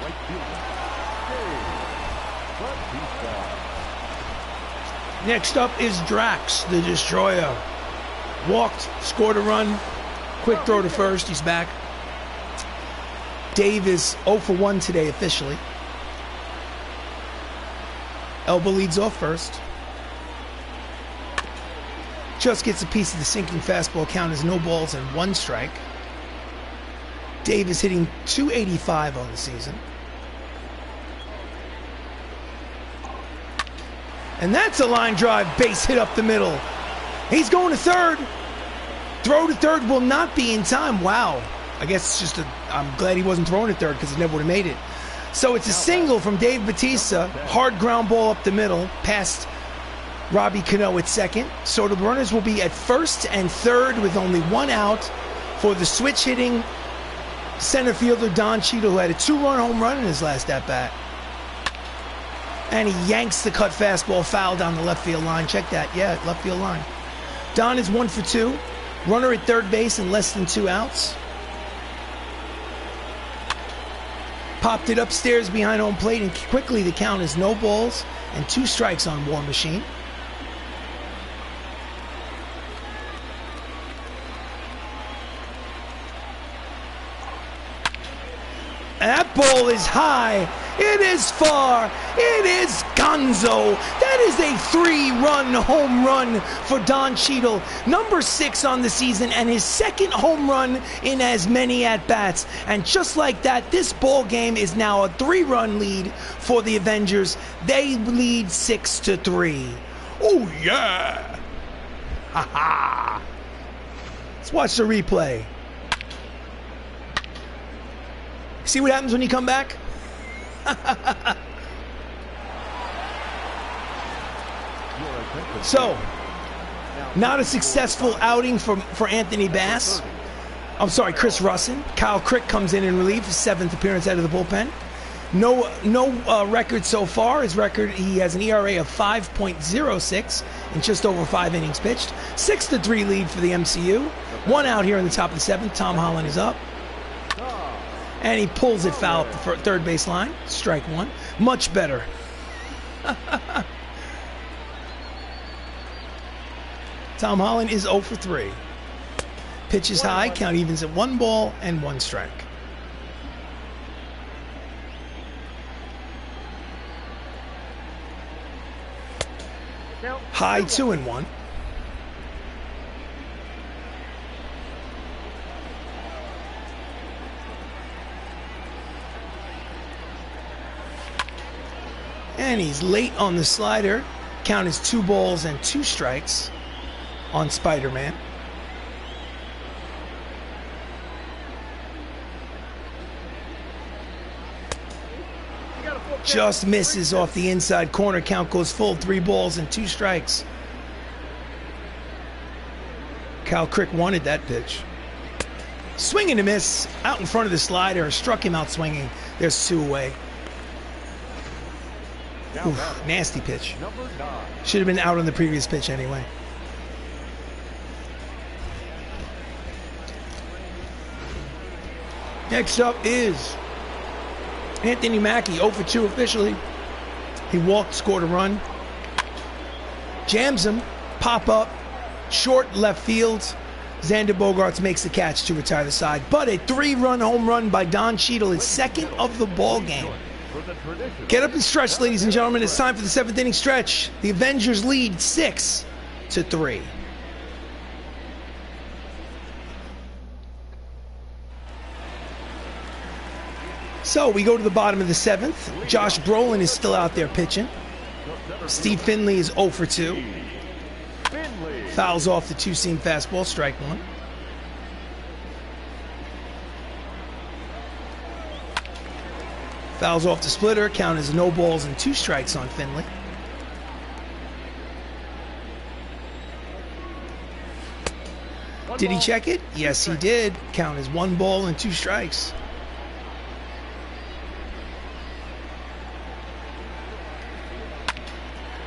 right fielder. But he's gone. Next up is Drax, the Destroyer. Walked, scored a run, quick throw to first, he's back. Dave is 0 for 1 today officially. Elba leads off first. Just gets a piece of the sinking fastball. Count as no balls and 1 strike. Dave is hitting .285 on the season. And that's a line drive, base hit up the middle. He's going to 3rd. Throw to 3rd will not be in time. Wow. I guess it's just I'm glad he wasn't throwing to 3rd because he never would have made it. So it's a single from Dave Bautista. Hard ground ball up the middle, past Robbie Cano at 2nd. So the runners will be at 1st and 3rd with only 1 out for the switch hitting center fielder Don Cheadle, who had a 2-run home run in his last at-bat. And he yanks the cut fastball foul down the left field line. Check that. Yeah, left field line. Don is 1 for 2. Runner at 3rd base and less than 2 outs. Popped it upstairs behind home plate, and quickly the count is no balls and 2 strikes on War Machine. That ball is high. It is far. It is gonzo. That is a 3-run home run for Don Cheadle. Number 6 on the season and his 2nd home run in as many at-bats. And just like that, this ball game is now a 3-run lead for the Avengers. They lead 6-3. Oh, yeah. Ha ha. Let's watch the replay. See what happens when you come back? So, not a successful outing for Anthony Bass. I'm sorry, Chris Russin. Kyle Crick comes in relief, his 7th appearance out of the bullpen. No record so far. His record, he has an ERA of 5.06 in just over 5 innings pitched. 6-3 lead for the MCU. 1 out here in the top of the 7th. Tom Holland is up. And he pulls it foul up the 3rd base line. Strike 1. Much better. Tom Holland is 0 for 3. Pitch is high. Count evens at 1 ball and 1 strike. High 2-1. And he's late on the slider. Count is 2 balls and 2 strikes on Spider-Man. Just misses off the inside corner. Count goes full. 3 balls and 2 strikes. Cal Crick wanted that pitch. Swing and a miss. Out in front of the slider. Struck him out swinging. There's 2 away. Oof, nasty pitch. Should have been out on the previous pitch anyway. Next up is Anthony Mackie, 0 for 2 officially. He walked, scored a run. Jams him, pop up, short left field. Xander Bogaerts makes the catch to retire the side. But a 3-run home run by Don Cheadle, his second of the ball game. Get up and stretch, ladies and gentlemen. It's time for the 7th inning stretch. The Avengers lead 6-3. So we go to the bottom of the 7th. Josh Brolin is still out there pitching. Steve Finley is 0 for 2. Fouls off the 2-seam fastball, strike 1. Fouls off the splitter, count as no balls and 2 strikes on Finley. Did he check it? Yes, he did. Count as 1 ball and 2 strikes.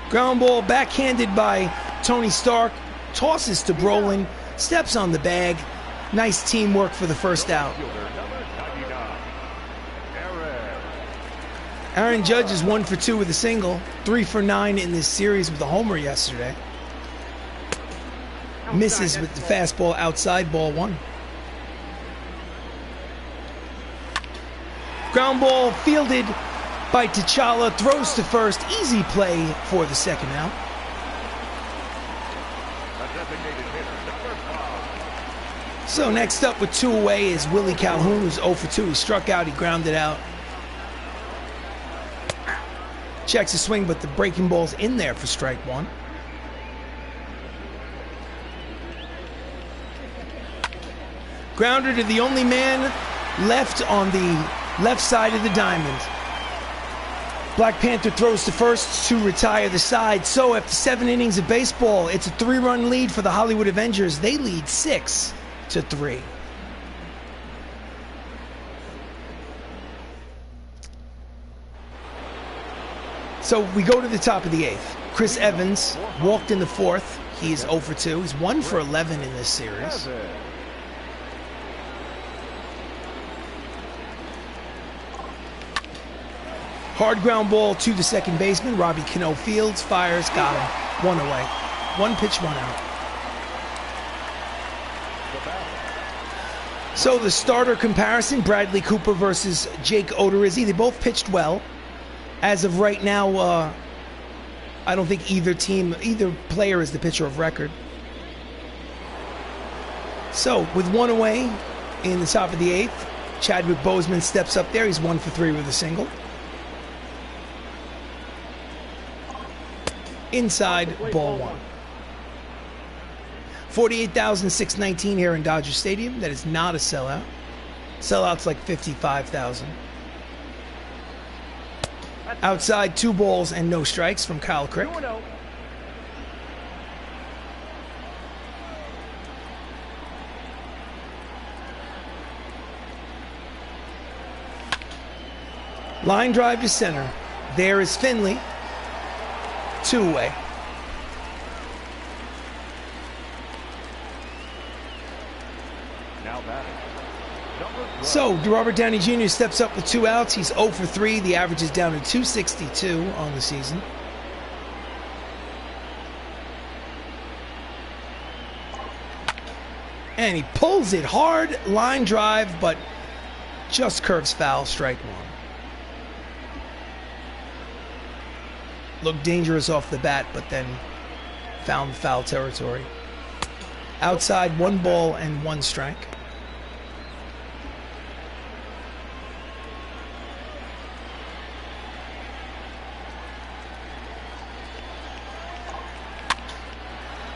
Ground ball backhanded by Tony Stark. Tosses to Brolin. Steps on the bag. Nice teamwork for the first out. Aaron Judge is 1 for 2 with a single. 3 for 9 in this series with a homer yesterday. Misses with the fastball outside, ball 1. Ground ball fielded by T'Challa, throws to first. Easy play for the second out. So next up with 2 away is Willie Calhoun, who's 0 for 2. He struck out, he grounded out. Checks the swing, but the breaking ball's in there for strike 1. Grounder to the only man left on the left side of the diamond. Black Panther throws to first to retire the side. So after 7 innings of baseball, it's a 3-run lead for the Hollywood Avengers. They lead 6-3. So we go to the top of the 8th. Chris Evans walked in the 4th. He is 0 for 2. He's 1 for 11 in this series. Hard ground ball to the second baseman. Robbie Cano fields, fires, got him. 1 away. 1 pitch, 1 out. So the starter comparison, Bradley Cooper versus Jake Odorizzi. They both pitched well. As of right now, I don't think either player is the pitcher of record. So with 1 away in the top of the 8th, Chadwick Boseman steps up there. He's 1 for 3 with a single. Inside, ball 1. 48,619 here in Dodger Stadium. That is not a sellout. Sellout's like 55,000. Outside, 2 balls and no strikes from Kyle Crick. Line drive to center. There is Finley. 2 away. So, Robert Downey Jr. steps up with 2 outs. He's 0 for 3. The average is down to 262 on the season. And he pulls it hard. Line drive, but just curves foul. Strike 1. Looked dangerous off the bat, but then found foul territory. Outside, 1 ball and 1 strike.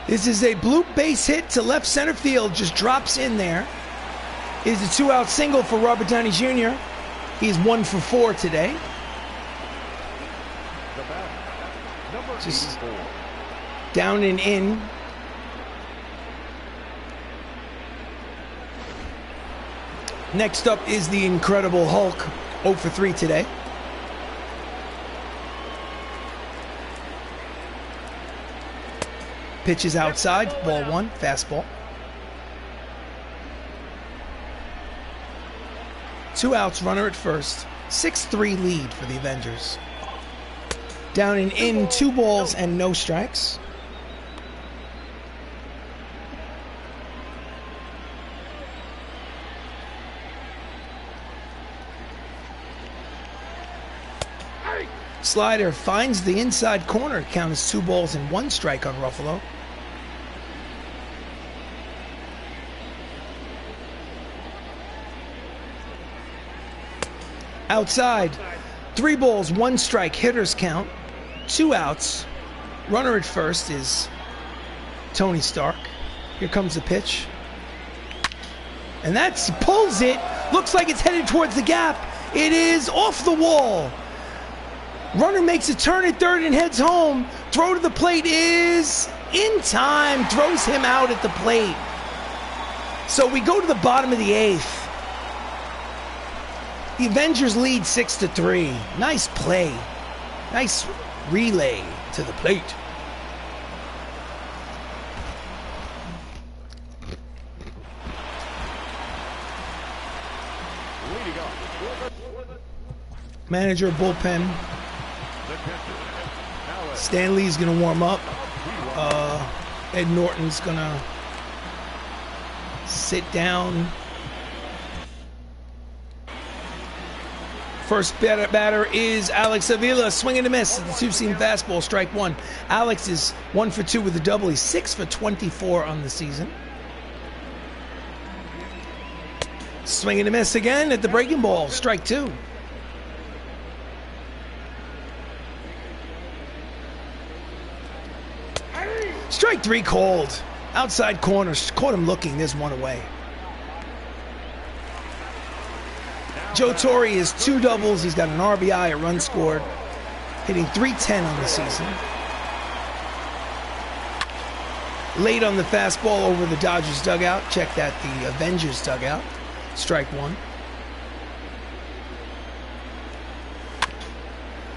This is a bloop base hit to left center field. Just drops in there. Is a 2-out single for Robert Downey Jr. He's 1 for 4 today. Number Just 84. down and in. Next up is the Incredible Hulk, 0 for 3 today. Pitches outside, ball 1, fastball. 2 outs, runner at first. 6-3 lead for the Avengers. Down and in, 2 balls and no strikes. Slider finds the inside corner. Count as 2 balls and 1 strike on Ruffalo. Outside, 3 balls, 1 strike, hitter's count, 2 outs. Runner at first is Tony Stark. Here comes the pitch. And that's, pulls it. Looks like it's headed towards the gap. It is off the wall. Runner makes a turn at third and heads home. Throw to the plate is in time. Throws him out at the plate. So we go to the bottom of the 8th. The Avengers lead 6-3. Nice play. Nice relay to the plate. Manager bullpen. Stanley's going to warm up. Ed Norton's going to sit down. First batter is Alex Avila, swing and a miss. The 2-seam fastball, strike 1. Alex is 1 for 2 with a double. He's 6 for 24 on the season. Swing and a miss again at the breaking ball, strike 2. Strike 3 called. Outside corner, caught him looking. There's 1 away. Joe Torre is 2 doubles. He's got an RBI, a run scored, hitting .310 on the season. Late on the fastball over the Dodgers dugout. Check that, the Avengers dugout. Strike 1.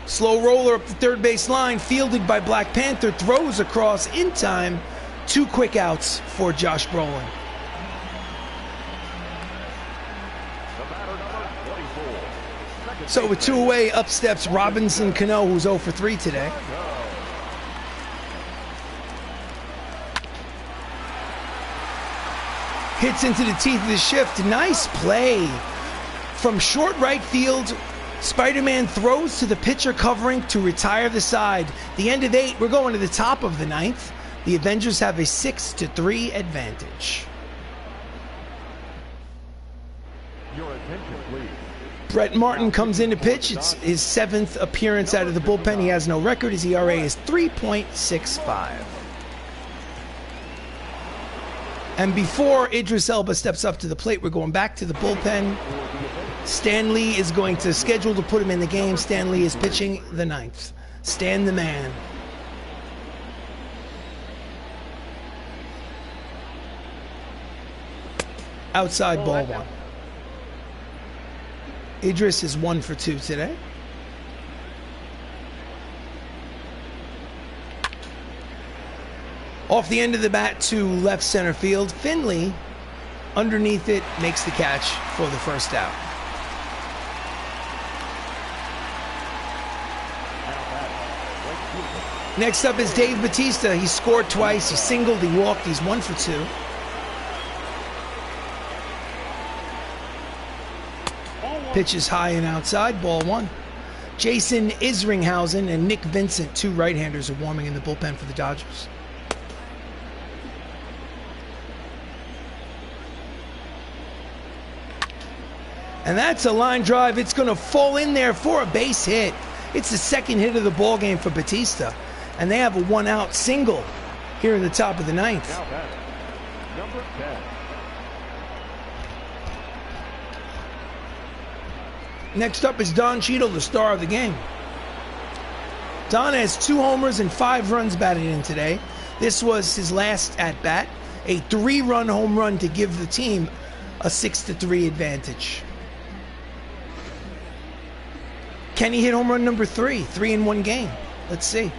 Slow roller up the third base line, fielded by Black Panther, throws across in time. 2 quick outs for Josh Brolin. So with 2 away, up steps Robinson Cano, who's 0 for 3 today. Hits into the teeth of the shift. Nice play from short right field. Spider-Man throws to the pitcher covering to retire the side. The end of 8, we're going to the top of the 9th. The Avengers have a 6-3 advantage. Your attention, please. Brett Martin comes in to pitch. It's his 7th appearance out of the bullpen. He has no record. His ERA is 3.65. And before Idris Elba steps up to the plate, we're going back to the bullpen. Stan Lee is going to schedule to put him in the game. Stan Lee is pitching the 9th. Stan the man. Outside ball 1. Idris is 1 for 2 today. Off the end of the bat to left center field. Finley, underneath it, makes the catch for the first out. Next up is Dave Bautista. He scored twice. He singled, he walked. He's 1 for 2. Pitches high and outside, ball 1. Jason Isringhausen and Nick Vincent, 2 right-handers, are warming in the bullpen for the Dodgers. And that's a line drive. It's going to fall in there for a base hit. It's the 2nd hit of the ball game for Bautista. And they have a 1-out single here in the top of the 9th. Number 10. Next up is Don Cheadle, the star of the game. Don has 2 homers and 5 runs batted in today. This was his last at-bat, a 3-run home run to give the team a 6-3 advantage. Can he hit home run number 3? 3 in 1 game. Let's see.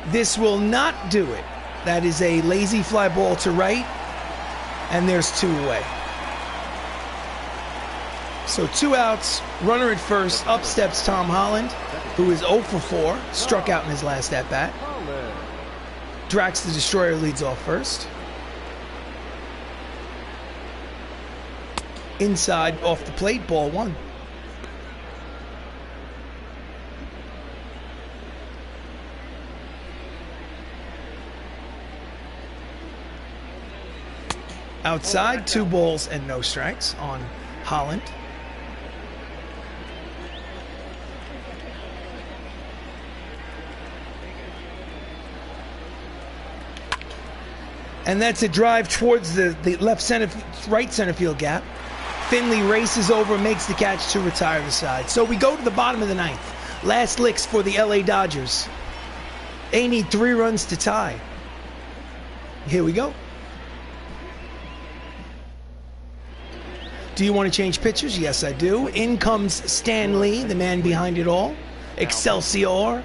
This will not do it. That is a lazy fly ball to right, and there's 2 away. So 2 outs, runner at first, up steps Tom Holland, who is 0 for 4, struck out in his last at-bat. Drax the Destroyer leads off first. Inside, off the plate, ball 1. Outside, 2 balls and no strikes on Holland. And that's a drive towards the right center field gap. Finley races over, makes the catch to retire the side. So we go to the bottom of the 9th. Last licks for the LA Dodgers. They need 3 runs to tie. Here we go. Do you want to change pitchers? Yes, I do. In comes Stan Lee, the man behind it all. Excelsior.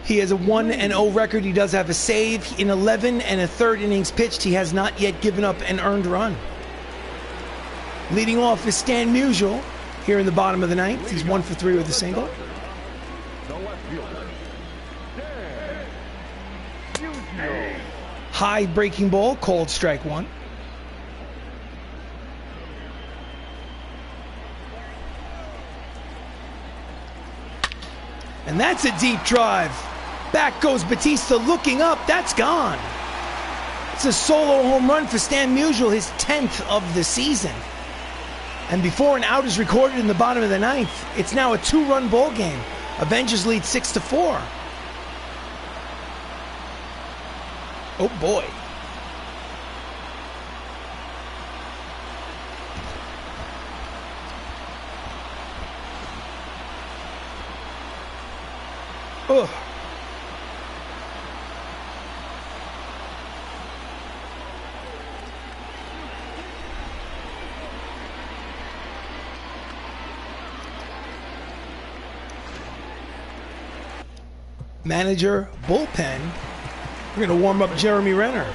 He has a 1-0 record. He does have a save. In 11 1/3 innings pitched, he has not yet given up an earned run. Leading off is Stan Musial here in the bottom of the 9th. He's 1 for 3 with a single. High breaking ball, called strike 1. And that's a deep drive. Back goes Batista looking up. That's gone. It's a solo home run for Stan Musial, his 10th of the season. And before an out is recorded in the bottom of the 9th, it's now a 2-run ball game. Avengers lead 6-4. Oh boy. Ugh. Manager, bullpen. We're going to warm up Jeremy Renner.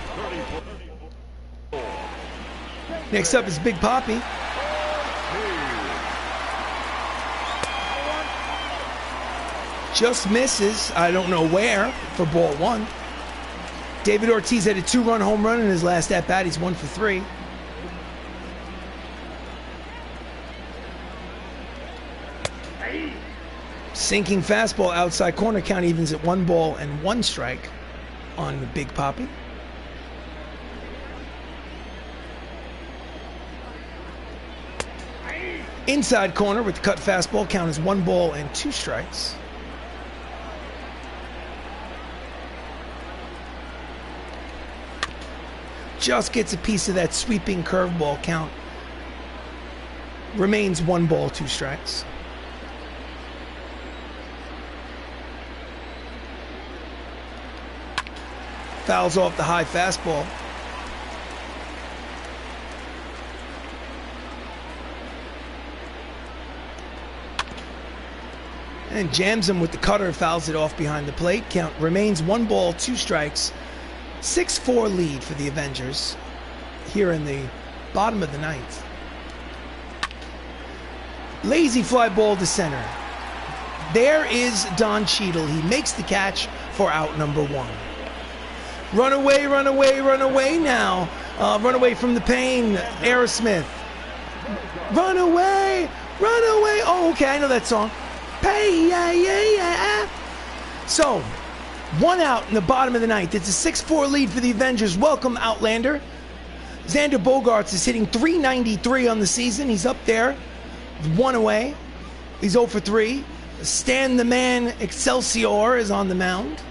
Next up is Big Papi. Just misses, I don't know where, for ball 1. David Ortiz had a 2-run home run in his last at-bat. He's 1 for 3. Sinking fastball outside corner, count evens at 1 ball and 1 strike on the Big Papi. Inside corner with the cut fastball, count as 1 ball and 2 strikes. Just gets a piece of that sweeping curveball, count remains 1 ball, 2 strikes. Fouls off the high fastball. And jams him with the cutter, fouls it off behind the plate. Count remains 1 ball, 2 strikes. 6-4 lead for the Avengers here in the bottom of the 9th. Lazy fly ball to center. There is Don Cheadle. He makes the catch for out number 1. Run away, run away, run away now. Run away from the pain, Aerosmith. Run away, run away. Oh, okay, I know that song. Pay, yeah, yeah, yeah. So, 1 out in the bottom of the 9th. It's a 6-4 lead for the Avengers. Welcome, Outlander. Xander Bogaerts is hitting .393 on the season. He's up there, 1 away. He's 0 for 3. Stan the Man Excelsior is on the mound.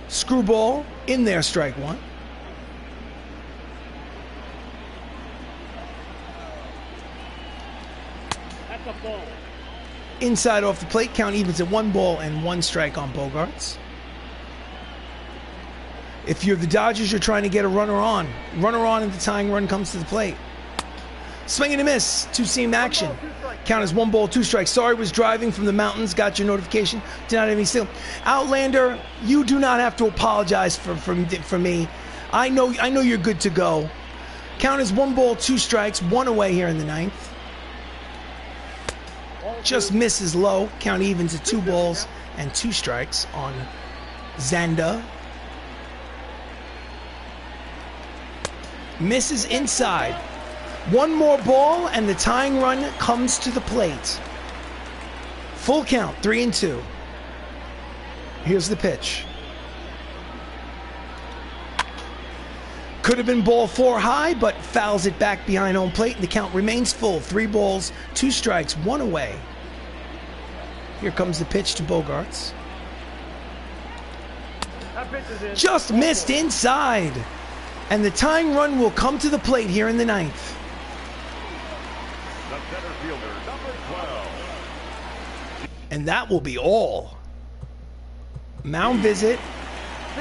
Screwball in there, strike 1. ball. Inside off the plate, count evens at 1 ball and 1 strike on Bogarts. If you're the Dodgers, you're trying to get a runner on. Runner on and the tying run comes to the plate. Swing and a miss, two-seam action. Count as 1 ball, 2 strikes. Sorry, was driving from the mountains, got your notification. Did not have any steal. Outlander, you do not have to apologize for me. I know you're good to go. Count as 1 ball, 2 strikes, 1 away here in the 9th. Just misses low. Count evens at 2 balls and 2 strikes on Zanda. Misses inside. 1 more ball and the tying run comes to the plate. Full count, 3-2. Here's the pitch. Could have been ball 4 high, but fouls it back behind home plate, and the count remains full. 3 balls, 2 strikes, 1 away. Here comes the pitch to Bogarts. Just missed inside. And the tying run will come to the plate here in the 9th. The center fielder, number 12. And that will be all. Mound visit.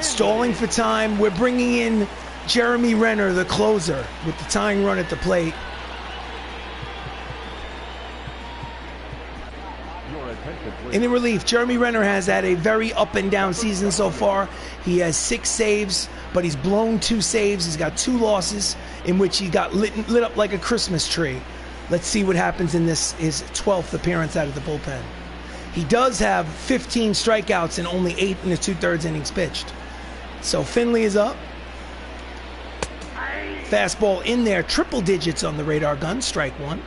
Stalling for time. We're bringing in Jeremy Renner, the closer, with the tying run at the plate. In the relief, Jeremy Renner has had a very up and down season so far. He has 6 saves, but he's blown 2 saves. He's got 2 losses in which he got lit up like a Christmas tree. Let's see what happens in his 12th appearance out of the bullpen. He does have 15 strikeouts and only 8 in the 2/3 innings pitched. So Finley is up. Fastball in there, triple digits on the radar gun, strike 1.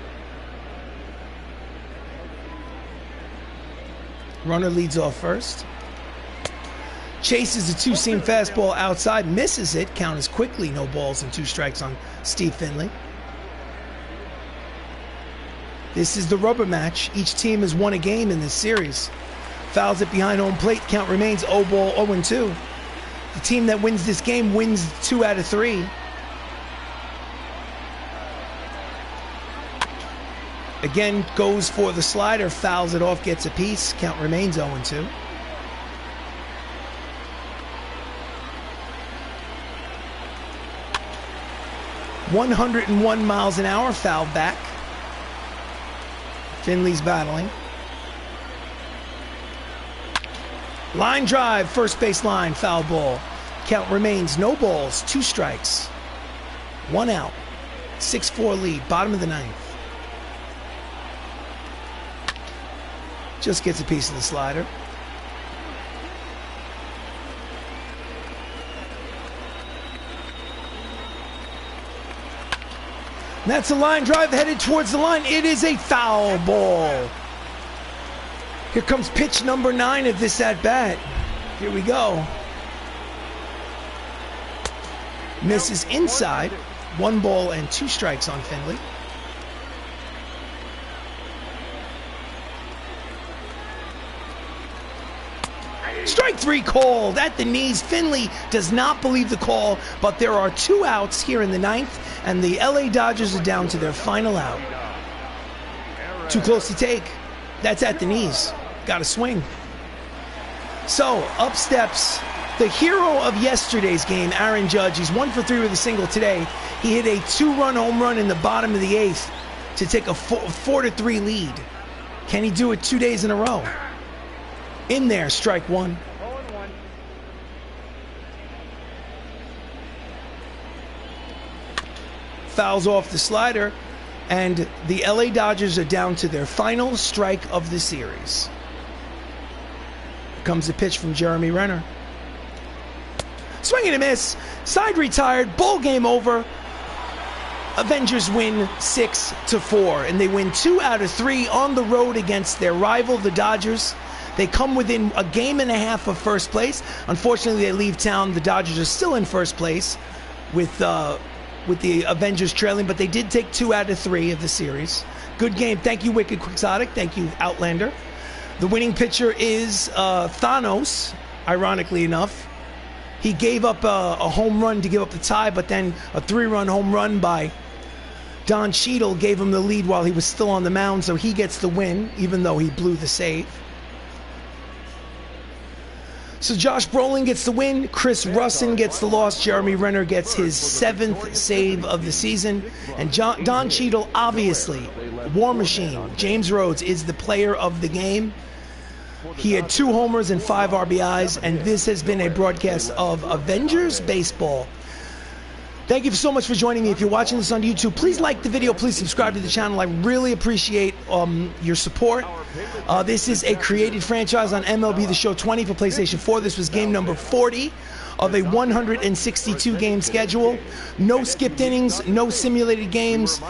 Runner leads off first. Chases a 2-seam fastball outside, misses it. Count is quickly, no balls and 2 strikes on Steve Finley. This is the rubber match. Each team has won a game in this series. Fouls it behind home plate. Count remains 0 ball, 0-2. The team that wins this game wins 2 out of 3. Again, goes for the slider, fouls it off, gets a piece. Count remains 0-2. ...101 miles an hour, foul back. Finley's battling. Line drive, first base line, foul ball. Count remains no balls, 2 strikes. 1 out. 6-4 lead, bottom of the 9th. Just gets a piece of the slider. And that's a line drive headed towards the line. It is a foul ball. Here comes pitch number 9 of this at-bat. Here we go. Misses inside. 1 ball and 2 strikes on Finley. Strike 3 called at the knees. Finley does not believe the call, but there are 2 outs here in the 9th, and the LA Dodgers are down to their final out. Too close to take. That's at the knees. Got to swing. So, up steps the hero of yesterday's game, Aaron Judge. He's 1 for 3 with a single today. He hit a 2-run home run in the bottom of the 8th to take a 4-3 lead. Can he do it 2 days in a row? In there, strike 1. 0-1. Fouls off the slider, and the LA Dodgers are down to their final strike of the series. Here comes the pitch from Jeremy Renner. Swing and a miss. Side retired. Ball game over. Avengers win 6-4, and they win 2 out of 3 on the road against their rival, the Dodgers. They come within a game and a half of first place. Unfortunately, they leave town. The Dodgers are still in first place with the Avengers trailing, but they did take 2 out of 3 of the series. Good game. Thank you, Wicked Quixotic. Thank you, Outlander. The winning pitcher is Thanos, ironically enough. He gave up a home run to give up the tie, but then a 3-run home run by Don Cheadle gave him the lead while he was still on the mound, so he gets the win, even though he blew the save. So Josh Brolin gets the win, Chris Russin gets the loss, Jeremy Renner gets his 7th save of the season, and Don Cheadle, obviously, War Machine, James Rhodes, is the player of the game. He had 2 homers and 5 RBIs, and this has been a broadcast of Avengers Baseball. Thank you so much for joining me. If you're watching this on YouTube, please like the video, please subscribe to the channel. I really appreciate your support. This is a created franchise on MLB The Show 20 for PlayStation 4. This was game number 40 of a 162 game schedule. No skipped innings, no simulated games.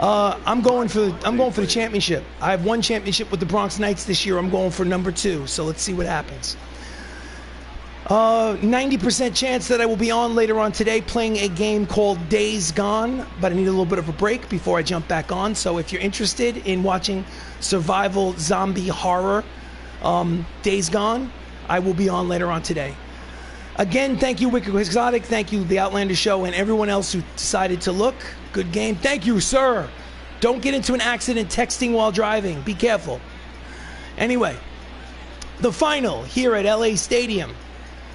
I'm going for the championship. I have 1 championship with the Bronx Knights this year. I'm going for number 2. So let's see what happens. 90% chance that I will be on later on today playing a game called Days Gone, but I need a little bit of a break before I jump back on. So if you're interested in watching survival zombie horror, Days Gone, I will be on later on today. Again, thank you, Wicked Exotic. Thank you, The Outlander Show, and everyone else who decided to look. Good game. Thank you, sir. Don't get into an accident texting while driving. Be careful. Anyway, the final here at LA Stadium.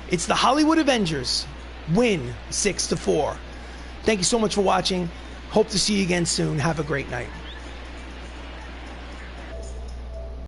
It's the Hollywood Avengers win 6-4. Thank you so much for watching. Hope to see you again soon. Have a great night.